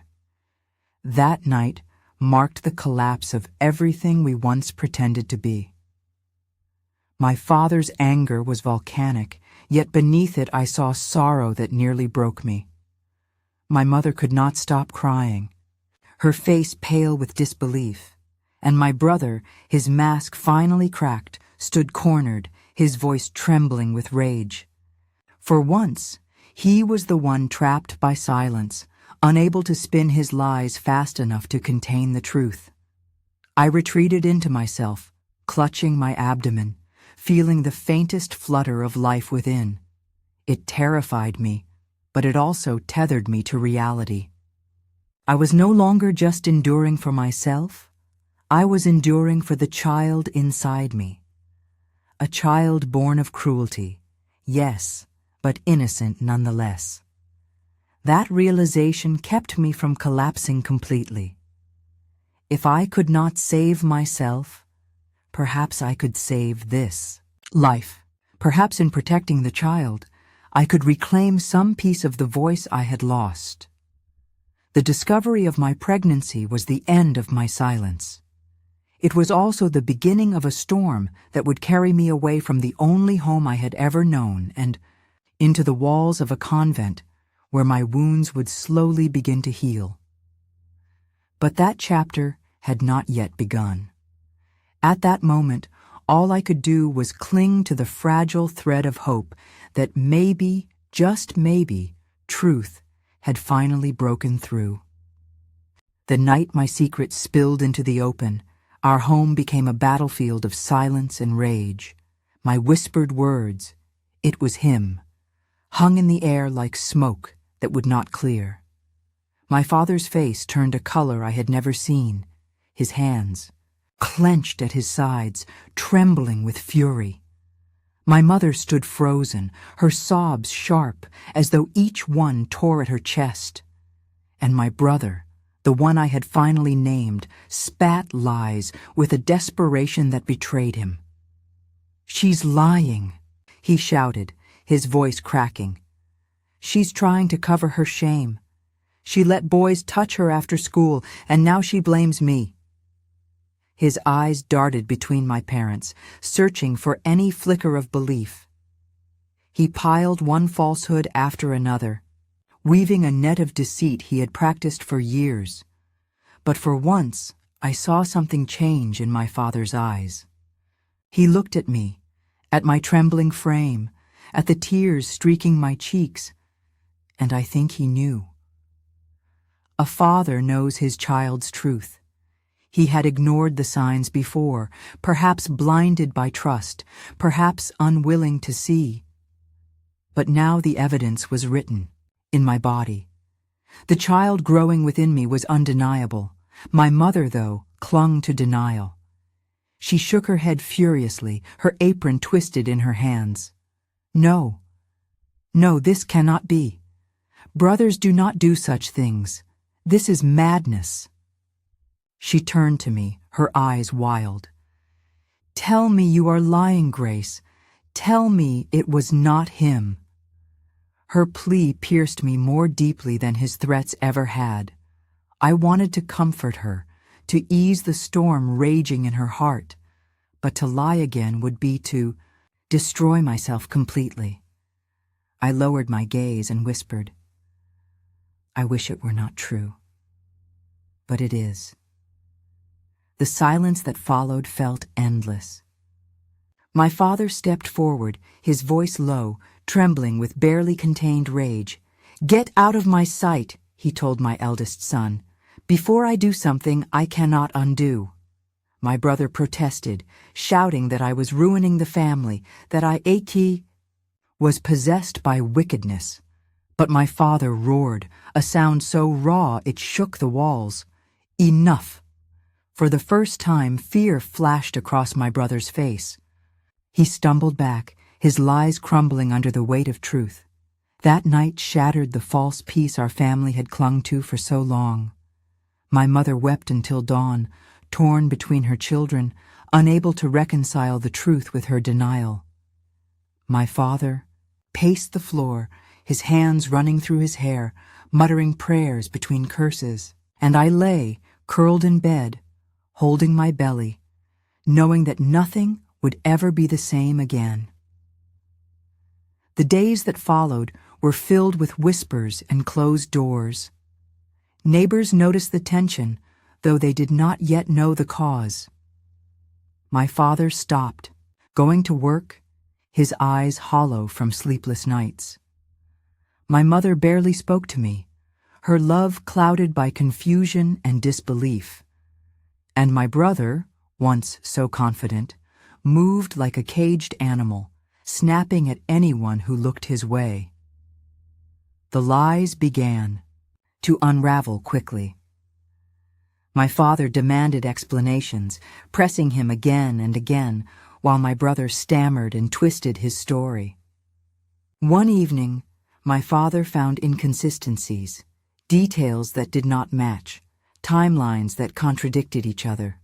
That night marked the collapse of everything we once pretended to be. My father's anger was volcanic, yet beneath it I saw sorrow that nearly broke me. My mother could not stop crying, her face pale with disbelief, and my brother, his mask finally cracked, stood cornered, his voice trembling with rage. For once, he was the one trapped by silence, unable to spin his lies fast enough to contain the truth. I retreated into myself, clutching my abdomen, feeling the faintest flutter of life within. It terrified me, but it also tethered me to reality. I was no longer just enduring for myself. I was enduring for the child inside me. A child born of cruelty, yes, but innocent nonetheless. That realization kept me from collapsing completely. If I could not save myself, perhaps I could save this life. Perhaps in protecting the child, I could reclaim some piece of the voice I had lost. The discovery of my pregnancy was the end of my silence. It was also the beginning of a storm that would carry me away from the only home I had ever known and into the walls of a convent where my wounds would slowly begin to heal. But that chapter had not yet begun. At that moment, all I could do was cling to the fragile thread of hope that maybe, just maybe, truth had finally broken through. The night my secret spilled into the open, our home became a battlefield of silence and rage. My whispered words, "It was him," hung in the air like smoke that would not clear. My father's face turned a color I had never seen, his hands clenched at his sides, trembling with fury. My mother stood frozen, her sobs sharp, as though each one tore at her chest. And my brother, the one I had finally named, spat lies with a desperation that betrayed him. "She's lying," he shouted, his voice cracking. "She's trying to cover her shame. She let boys touch her after school, and now she blames me." His eyes darted between my parents, searching for any flicker of belief. He piled one falsehood after another, weaving a net of deceit he had practiced for years. But for once, I saw something change in my father's eyes. He looked at me, at my trembling frame, at the tears streaking my cheeks, and I think he knew. A father knows his child's truth. He had ignored the signs before, perhaps blinded by trust, perhaps unwilling to see. But now the evidence was written, in my body. The child growing within me was undeniable. My mother, though, clung to denial. She shook her head furiously, her apron twisted in her hands. "No, no, this cannot be. Brothers do not do such things. This is madness." She turned to me, her eyes wild. "Tell me you are lying, Grace. Tell me it was not him." Her plea pierced me more deeply than his threats ever had. I wanted to comfort her, to ease the storm raging in her heart, but to lie again would be to destroy myself completely. I lowered my gaze and whispered, "I wish it were not true. But it is." The silence that followed felt endless. My father stepped forward, his voice low, trembling with barely contained rage. "Get out of my sight," he told my eldest son. "Before I do something I cannot undo." My brother protested, shouting that I was ruining the family, that I was possessed by wickedness. But my father roared, a sound so raw it shook the walls. "Enough!" For the first time, fear flashed across my brother's face. He stumbled back, his lies crumbling under the weight of truth. That night shattered the false peace our family had clung to for so long. My mother wept until dawn, torn between her children, unable to reconcile the truth with her denial. My father paced the floor, his hands running through his hair, muttering prayers between curses, and I lay, curled in bed, holding my belly, knowing that nothing would ever be the same again. The days that followed were filled with whispers and closed doors. Neighbors noticed the tension, though they did not yet know the cause. My father stopped, going to work, his eyes hollow from sleepless nights. My mother barely spoke to me, her love clouded by confusion and disbelief. And my brother, once so confident, moved like a caged animal, snapping at anyone who looked his way. The lies began to unravel quickly. My father demanded explanations, pressing him again and again, while my brother stammered and twisted his story. One evening, my father found inconsistencies, details that did not match, timelines that contradicted each other.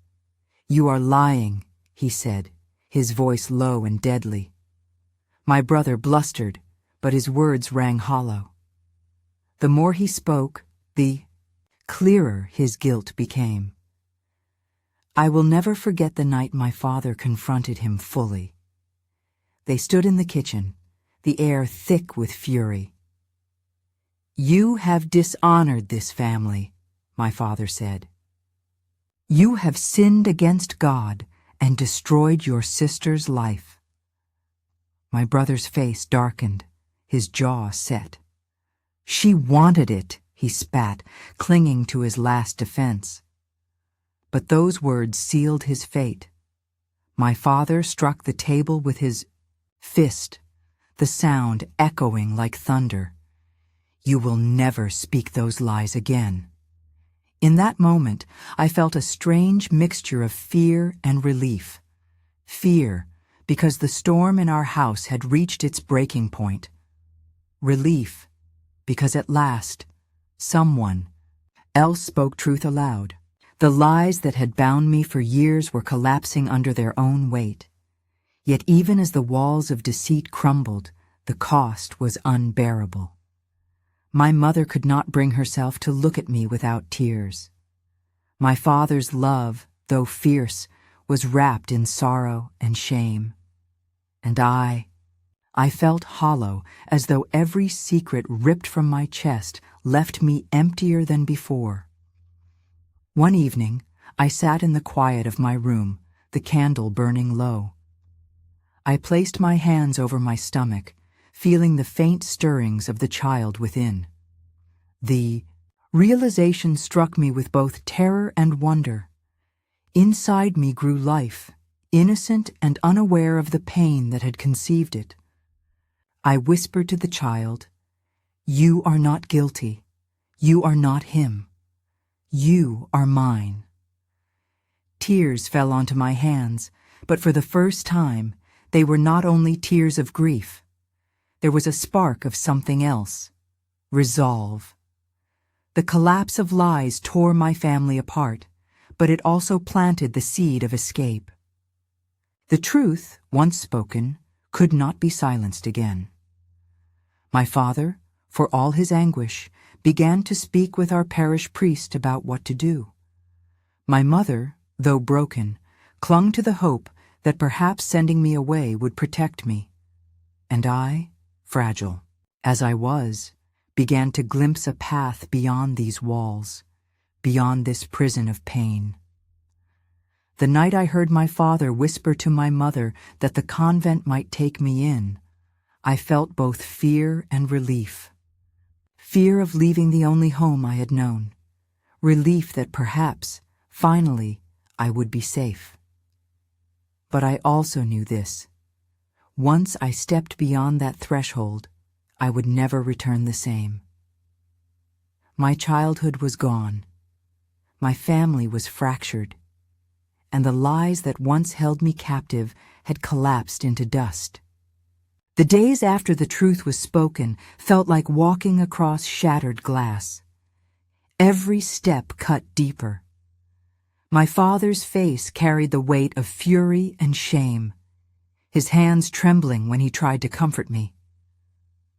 "You are lying," he said, his voice low and deadly. My brother blustered, but his words rang hollow. The more he spoke, the clearer his guilt became. I will never forget the night my father confronted him fully. They stood in the kitchen, the air thick with fury. "You have dishonored this family," my father said. "You have sinned against God and destroyed your sister's life." My brother's face darkened, his jaw set. "She wanted it," he spat, clinging to his last defense. But those words sealed his fate. My father struck the table with his fist, the sound echoing like thunder. "You will never speak those lies again." In that moment, I felt a strange mixture of fear and relief. Fear, because the storm in our house had reached its breaking point. Relief, because at last, someone else spoke truth aloud. The lies that had bound me for years were collapsing under their own weight. Yet even as the walls of deceit crumbled, the cost was unbearable. My mother could not bring herself to look at me without tears. My father's love, though fierce, was wrapped in sorrow and shame. And I felt hollow, as though every secret ripped from my chest left me emptier than before. One evening, I sat in the quiet of my room, the candle burning low. I placed my hands over my stomach, feeling the faint stirrings of the child within. The realization struck me with both terror and wonder. Inside me grew life, innocent and unaware of the pain that had conceived it. I whispered to the child, "You are not guilty. You are not him. You are mine." Tears fell onto my hands, but for the first time, they were not only tears of grief. There was a spark of something else. Resolve. The collapse of lies tore my family apart, but it also planted the seed of escape. The truth, once spoken, could not be silenced again. My father, for all his anguish, began to speak with our parish priest about what to do. My mother, though broken, clung to the hope that perhaps sending me away would protect me. And I, fragile as I was, began to glimpse a path beyond these walls, beyond this prison of pain. The night I heard my father whisper to my mother that the convent might take me in, I felt both fear and relief. Fear of leaving the only home I had known. Relief that perhaps, finally, I would be safe. But I also knew this. Once I stepped beyond that threshold, I would never return the same. My childhood was gone. My family was fractured. And the lies that once held me captive had collapsed into dust. The days after the truth was spoken felt like walking across shattered glass. Every step cut deeper. My father's face carried the weight of fury and shame, his hands trembling when he tried to comfort me.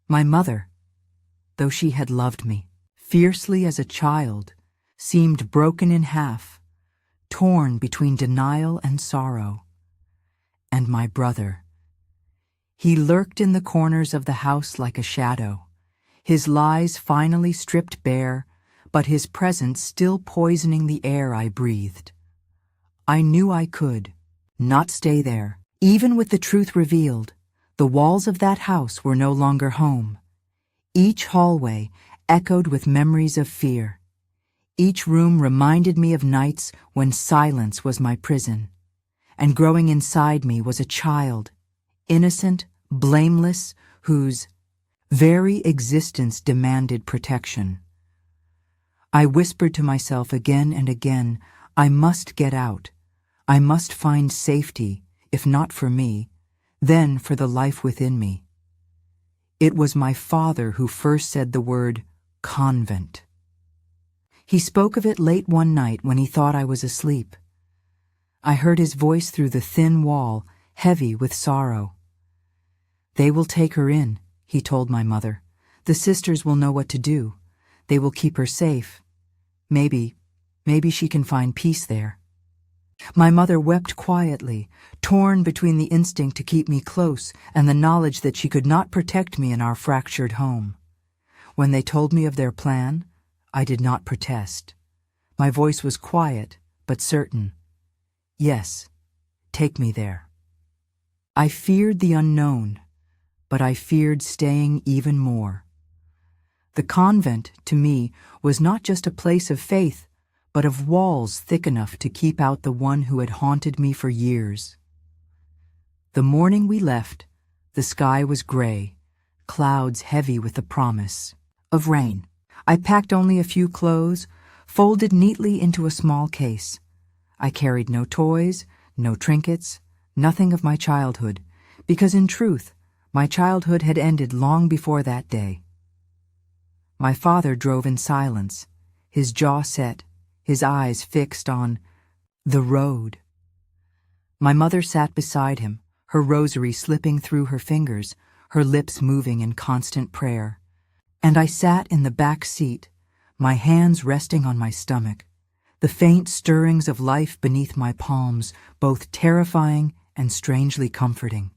My mother, though she had loved me fiercely as a child, seemed broken in half, torn between denial and sorrow. And my brother. He lurked in the corners of the house like a shadow, his lies finally stripped bare, but his presence still poisoning the air I breathed. I knew I could not stay there. Even with the truth revealed, the walls of that house were no longer home. Each hallway echoed with memories of fear. Each room reminded me of nights when silence was my prison, and growing inside me was a child, innocent blameless, whose very existence demanded protection. I whispered to myself again and again, I must get out. I must find safety, if not for me, then for the life within me. It was my father who first said the word convent. He spoke of it late one night when he thought I was asleep. I heard his voice through the thin wall, heavy with sorrow. They will take her in, he told my mother. The sisters will know what to do. They will keep her safe. Maybe she can find peace there. My mother wept quietly, torn between the instinct to keep me close and the knowledge that she could not protect me in our fractured home. When they told me of their plan, I did not protest. My voice was quiet, but certain. Yes, take me there. I feared the unknown, but I feared staying even more. The convent, to me, was not just a place of faith, but of walls thick enough to keep out the one who had haunted me for years. The morning we left, the sky was gray, clouds heavy with the promise of rain. I packed only a few clothes, folded neatly into a small case. I carried no toys, no trinkets, nothing of my childhood, because in truth, my childhood had ended long before that day. My father drove in silence, his jaw set, his eyes fixed on the road. My mother sat beside him, her rosary slipping through her fingers, her lips moving in constant prayer. And I sat in the back seat, my hands resting on my stomach, the faint stirrings of life beneath my palms, both terrifying and strangely comforting.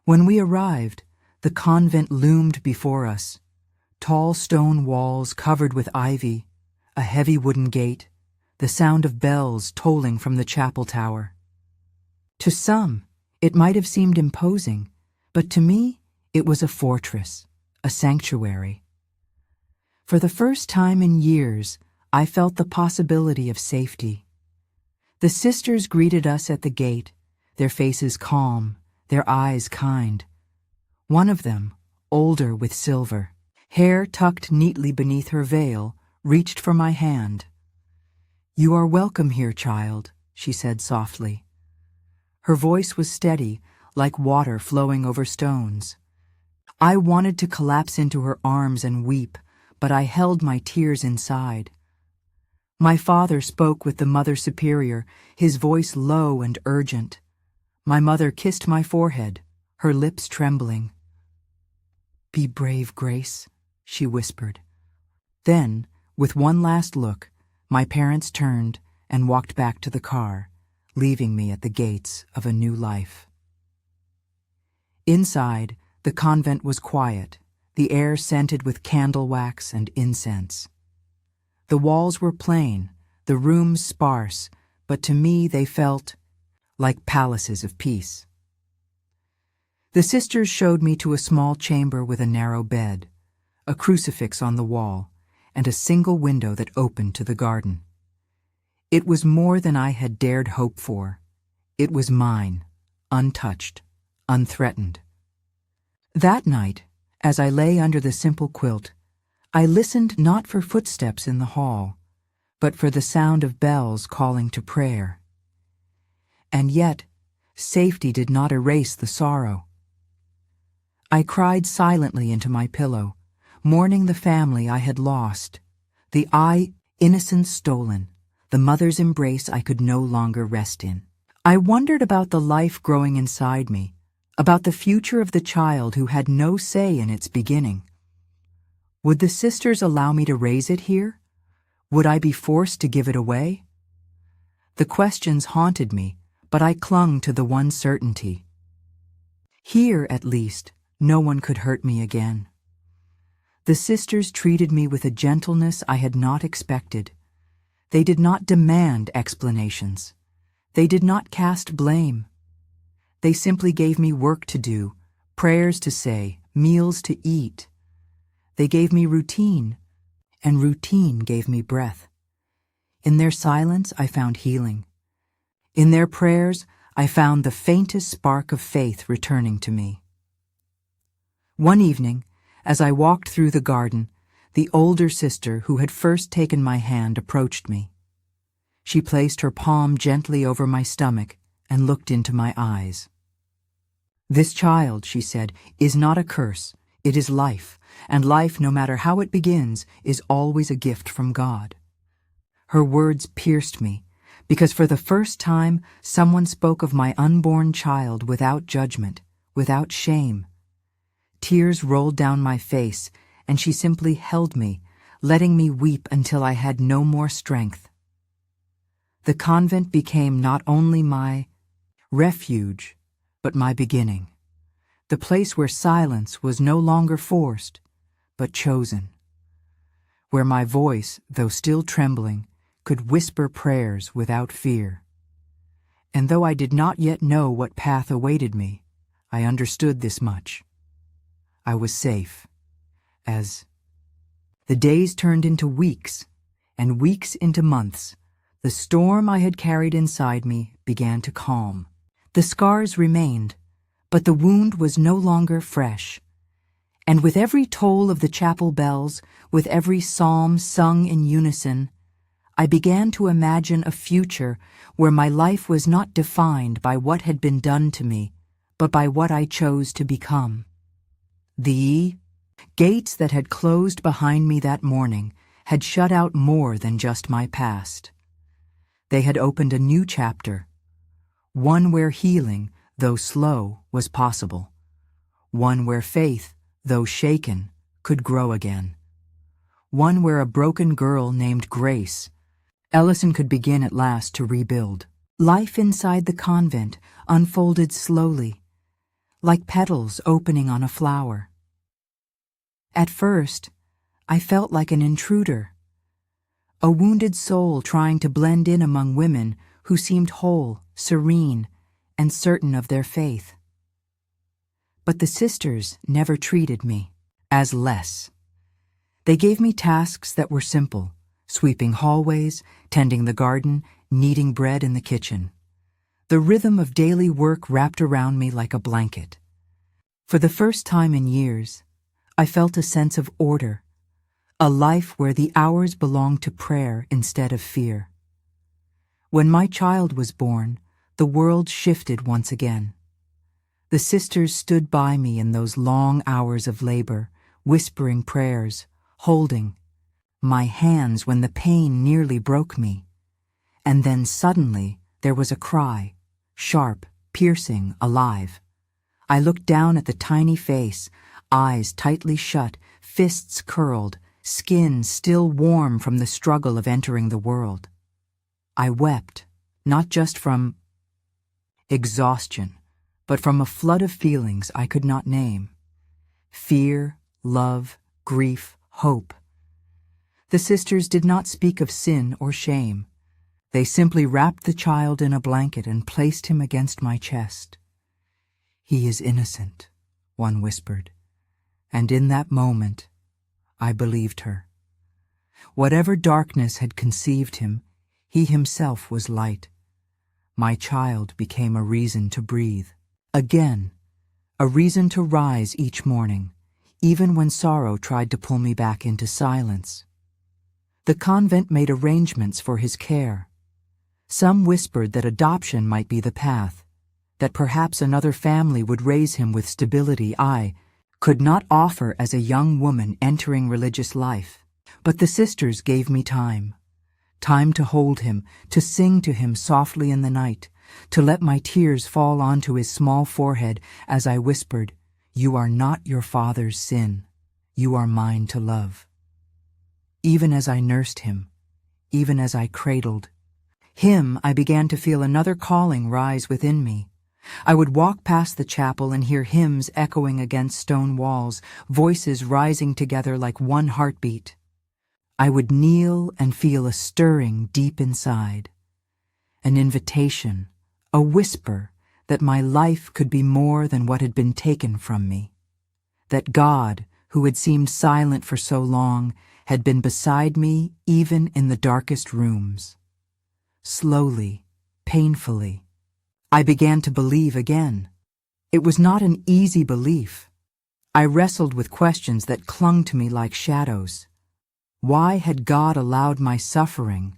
When we arrived, the convent loomed before us. Tall stone walls covered with ivy, a heavy wooden gate, the sound of bells tolling from the chapel tower. To some, it might have seemed imposing, but to me, it was a fortress, a sanctuary. For the first time in years, I felt the possibility of safety. The sisters greeted us at the gate, their faces calm, their eyes kind. One of them, older with silver, hair tucked neatly beneath her veil, reached for my hand. "You are welcome here, child," she said softly. Her voice was steady, like water flowing over stones. I wanted to collapse into her arms and weep, but I held my tears inside. My father spoke with the Mother Superior, his voice low and urgent. My mother kissed my forehead, her lips trembling. "Be brave, Grace," she whispered. Then, with one last look, my parents turned and walked back to the car, leaving me at the gates of a new life. Inside, the convent was quiet, the air scented with candle wax and incense. The walls were plain, the rooms sparse, but to me they felt like palaces of peace. The sisters showed me to a small chamber with a narrow bed, a crucifix on the wall, and a single window that opened to the garden. It was more than I had dared hope for. It was mine, untouched, unthreatened. That night, as I lay under the simple quilt, I listened not for footsteps in the hall, but for the sound of bells calling to prayer. And yet, safety did not erase the sorrow. I cried silently into my pillow, mourning the family I had lost, the innocence stolen, the mother's embrace I could no longer rest in. I wondered about the life growing inside me, about the future of the child who had no say in its beginning. Would the sisters allow me to raise it here? Would I be forced to give it away? The questions haunted me, but I clung to the one certainty. Here, at least, no one could hurt me again. The sisters treated me with a gentleness I had not expected. They did not demand explanations. They did not cast blame. They simply gave me work to do, prayers to say, meals to eat. They gave me routine, and routine gave me breath. In their silence, I found healing. In their prayers, I found the faintest spark of faith returning to me. One evening, as I walked through the garden, the older sister who had first taken my hand approached me. She placed her palm gently over my stomach and looked into my eyes. "This child," she said, "is not a curse. It is life, and life, no matter how it begins, is always a gift from God." Her words pierced me, because for the first time someone spoke of my unborn child without judgment, without shame. Tears rolled down my face, and she simply held me, letting me weep until I had no more strength. The convent became not only my refuge, but my beginning, the place where silence was no longer forced, but chosen, where my voice, though still trembling, could whisper prayers without fear. And though I did not yet know what path awaited me, I understood this much. I was safe, as the days turned into weeks, and weeks into months. The storm I had carried inside me began to calm. The scars remained, but the wound was no longer fresh. And with every toll of the chapel bells, with every psalm sung in unison, I began to imagine a future where my life was not defined by what had been done to me, but by what I chose to become. The gates that had closed behind me that morning had shut out more than just my past. They had opened a new chapter, one where healing, though slow, was possible, one where faith, though shaken, could grow again, one where a broken girl named Grace, Ellison, could begin at last to rebuild. Life inside the convent unfolded slowly, like petals opening on a flower. At first, I felt like an intruder, a wounded soul trying to blend in among women who seemed whole, serene, and certain of their faith. But the sisters never treated me as less. They gave me tasks that were simple: sweeping hallways, tending the garden, kneading bread in the kitchen. The rhythm of daily work wrapped around me like a blanket. For the first time in years, I felt a sense of order, a life where the hours belonged to prayer instead of fear. When my child was born, the world shifted once again. The sisters stood by me in those long hours of labor, whispering prayers, holding my hands when the pain nearly broke me. And then suddenly there was a cry, sharp, piercing, alive. I looked down at the tiny face, eyes tightly shut, fists curled, skin still warm from the struggle of entering the world. I wept, not just from exhaustion, but from a flood of feelings I could not name. Fear, love, grief, hope. The sisters did not speak of sin or shame. They simply wrapped the child in a blanket and placed him against my chest. "He is innocent," one whispered, and in that moment, I believed her. Whatever darkness had conceived him, he himself was light. My child became a reason to breathe. Again, a reason to rise each morning, even when sorrow tried to pull me back into silence. The convent made arrangements for his care. Some whispered that adoption might be the path, that perhaps another family would raise him with stability I could not offer as a young woman entering religious life. But the sisters gave me time to hold him, to sing to him softly in the night, to let my tears fall onto his small forehead as I whispered, "You are not your father's sin. You are mine to love." Even as I nursed him, even as I cradled him, I began to feel another calling rise within me. I would walk past the chapel and hear hymns echoing against stone walls, voices rising together like one heartbeat. I would kneel and feel a stirring deep inside, an invitation, a whisper that my life could be more than what had been taken from me, that God, who had seemed silent for so long, had been beside me even in the darkest rooms. Slowly, painfully, I began to believe again. It was not an easy belief. I wrestled with questions that clung to me like shadows. Why had God allowed my suffering?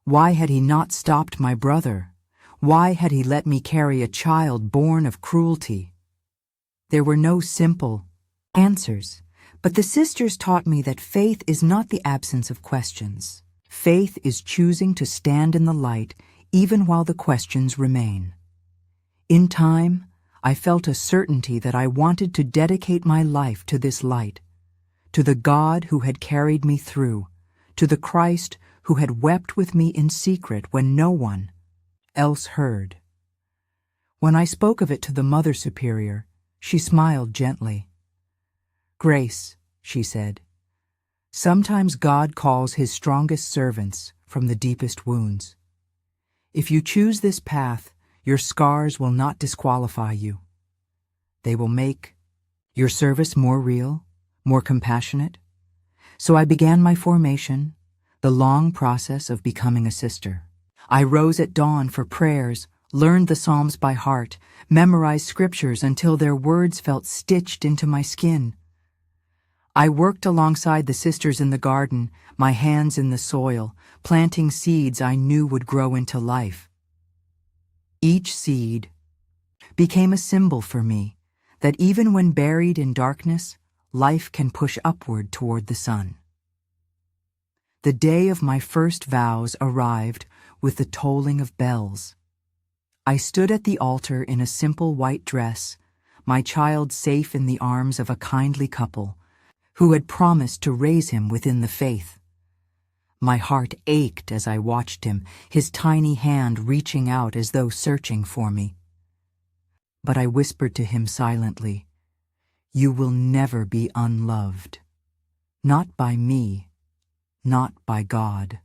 Why had He not stopped my brother? Why had He let me carry a child born of cruelty? There were no simple answers, but the sisters taught me that faith is not the absence of questions. Faith is choosing to stand in the light even while the questions remain. In time, I felt a certainty that I wanted to dedicate my life to this light, to the God who had carried me through, to the Christ who had wept with me in secret when no one else heard. When I spoke of it to the Mother Superior, she smiled gently. "Grace," she said, "sometimes God calls His strongest servants from the deepest wounds. If you choose this path, your scars will not disqualify you. They will make your service more real, more compassionate." So I began my formation, the long process of becoming a sister. I rose at dawn for prayers, learned the Psalms by heart, memorized scriptures until their words felt stitched into my skin. I worked alongside the sisters in the garden, my hands in the soil, planting seeds I knew would grow into life. Each seed became a symbol for me that even when buried in darkness, life can push upward toward the sun. The day of my first vows arrived with the tolling of bells. I stood at the altar in a simple white dress, my child safe in the arms of a kindly couple who had promised to raise him within the faith. My heart ached as I watched him, his tiny hand reaching out as though searching for me. But I whispered to him silently, "You will never be unloved. Not by me, not by God."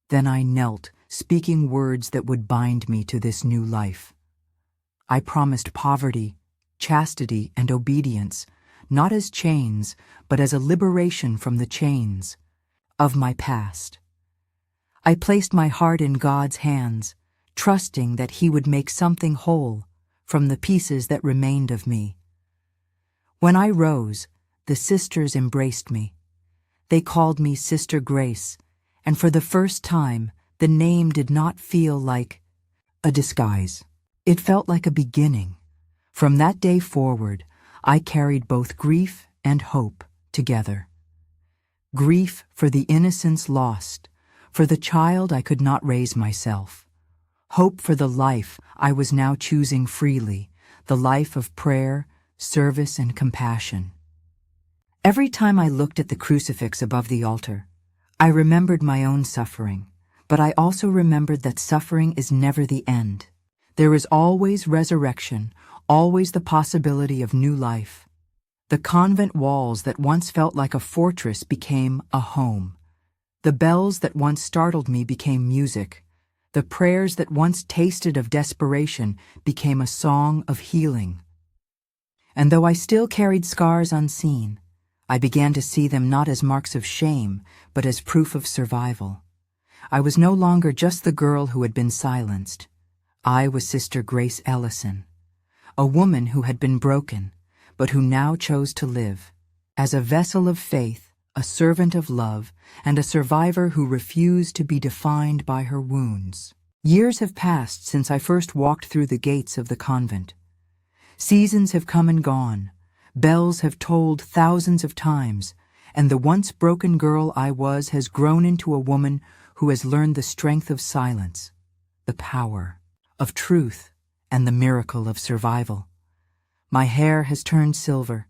Then I knelt, speaking words that would bind me to this new life. I promised poverty, chastity, and obedience, not as chains, but as a liberation from the chains of my past. I placed my heart in God's hands, trusting that He would make something whole from the pieces that remained of me. When I rose, the sisters embraced me. They called me Sister Grace, and for the first time, the name did not feel like a disguise. It felt like a beginning. From that day forward, I carried both grief and hope together. Grief for the innocence lost, for the child I could not raise myself. Hope for the life I was now choosing freely, the life of prayer, service, and compassion. Every time I looked at the crucifix above the altar, I remembered my own suffering, but I also remembered that suffering is never the end. There is always resurrection, always the possibility of new life. The convent walls that once felt like a fortress became a home. The bells that once startled me became music. The prayers that once tasted of desperation became a song of healing. And though I still carried scars unseen, I began to see them not as marks of shame, but as proof of survival. I was no longer just the girl who had been silenced. I was Sister Grace Ellison, a woman who had been broken, but who now chose to live, as a vessel of faith, a servant of love, and a survivor who refused to be defined by her wounds. Years have passed since I first walked through the gates of the convent. Seasons have come and gone, bells have tolled thousands of times, and the once broken girl I was has grown into a woman who has learned the strength of silence, the power of truth, and the miracle of survival. My hair has turned silver,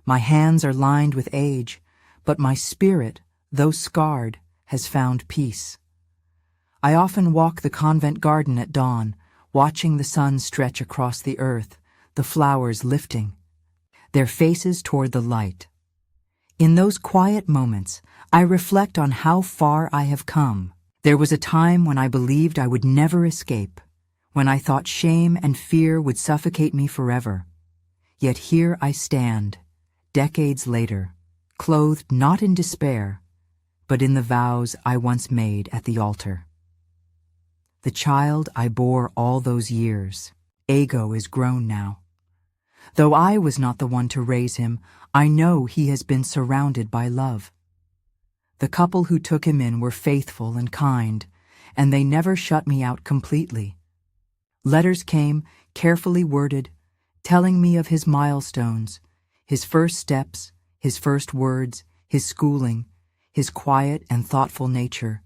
my hands are lined with age, but my spirit, though scarred, has found peace. I often walk the convent garden at dawn, watching the sun stretch across the earth, the flowers lifting their faces toward the light. In those quiet moments, I reflect on how far I have come. There was a time when I believed I would never escape, when I thought shame and fear would suffocate me forever. Yet here I stand, decades later, clothed not in despair, but in the vows I once made at the altar. the child I bore all those years. Ego is grown now. Though I was not the one to raise him, I know he has been surrounded by love. The couple who took him in were faithful and kind, and they never shut me out completely. Letters came, carefully worded, telling me of his milestones, his first steps, his first words, his schooling, his quiet and thoughtful nature.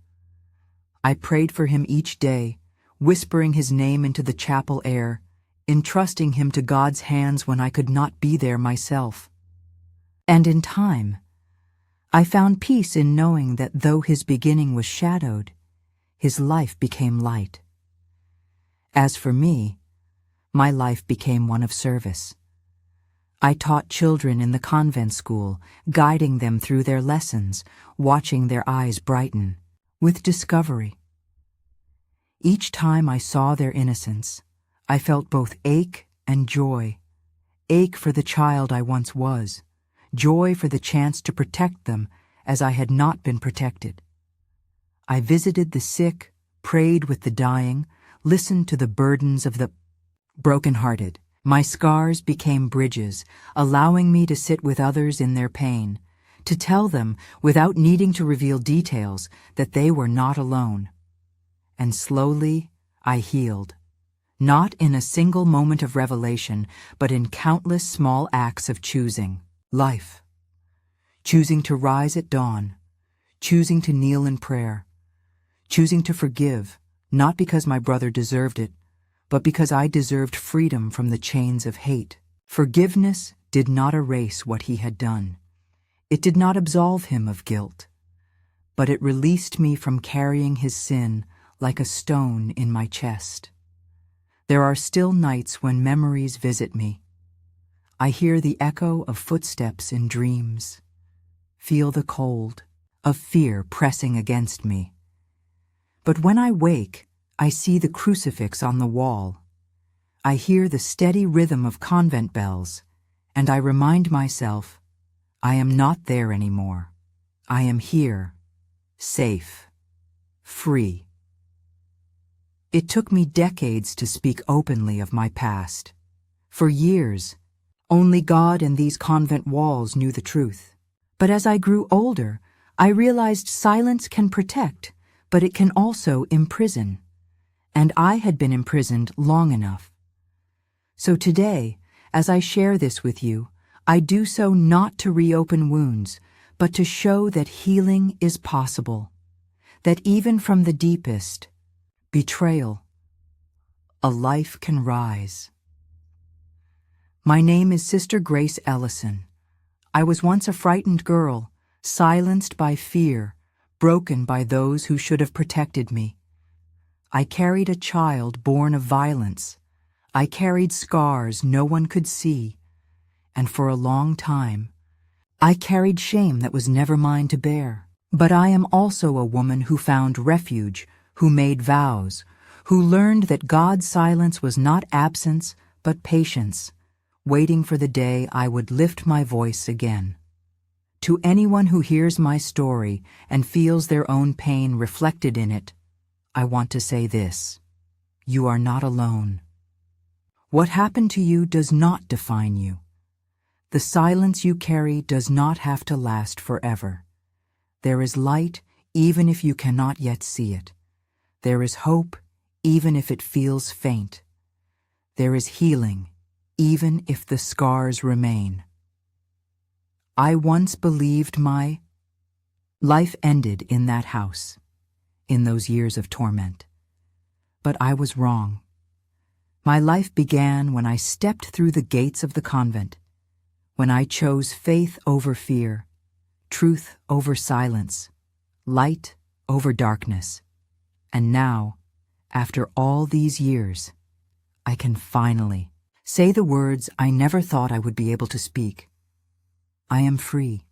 I prayed for him each day, whispering his name into the chapel air, entrusting him to God's hands when I could not be there myself. And in time, I found peace in knowing that though his beginning was shadowed, his life became light. As for me, my life became one of service. I taught children in the convent school, guiding them through their lessons, watching their eyes brighten, with discovery. Each time I saw their innocence, I felt both ache and joy. Ache for the child I once was, joy for the chance to protect them as I had not been protected. I visited the sick, prayed with the dying, listened to the burdens of the broken-hearted. My scars became bridges, allowing me to sit with others in their pain, to tell them, without needing to reveal details, that they were not alone. And slowly, I healed. Not in a single moment of revelation, but in countless small acts of choosing life. Choosing to rise at dawn, choosing to kneel in prayer, choosing to forgive, not because my brother deserved it, but because I deserved freedom from the chains of hate. Forgiveness did not erase what he had done. It did not absolve him of guilt, but it released me from carrying his sin like a stone in my chest. There are still nights when memories visit me. I hear the echo of footsteps in dreams, feel the cold of fear pressing against me. But when I wake, I see the crucifix on the wall. I hear the steady rhythm of convent bells, and I remind myself, I am not there anymore. I am here, safe, free. It took me decades to speak openly of my past. For years, only God and these convent walls knew the truth. But as I grew older, I realized silence can protect, but it can also imprison. And I had been imprisoned long enough. So today, as I share this with you, I do so not to reopen wounds, but to show that healing is possible, that even from the deepest betrayal, a life can rise. My name is Sister Grace Ellison. I was once a frightened girl, silenced by fear, broken by those who should have protected me. I carried a child born of violence. I carried scars no one could see, and for a long time, I carried shame that was never mine to bear. But I am also a woman who found refuge, who made vows, who learned that God's silence was not absence, but patience, waiting for the day I would lift my voice again. To anyone who hears my story and feels their own pain reflected in it, I want to say this: you are not alone. What happened to you does not define you. The silence you carry does not have to last forever. There is light even if you cannot yet see it. There is hope even if it feels faint. There is healing even if the scars remain. I once believed my life ended in that house, in those years of torment. But I was wrong. My life began when I stepped through the gates of the convent, when I chose faith over fear, truth over silence, light over darkness. And now, after all these years, I can finally say the words I never thought I would be able to speak. I am free.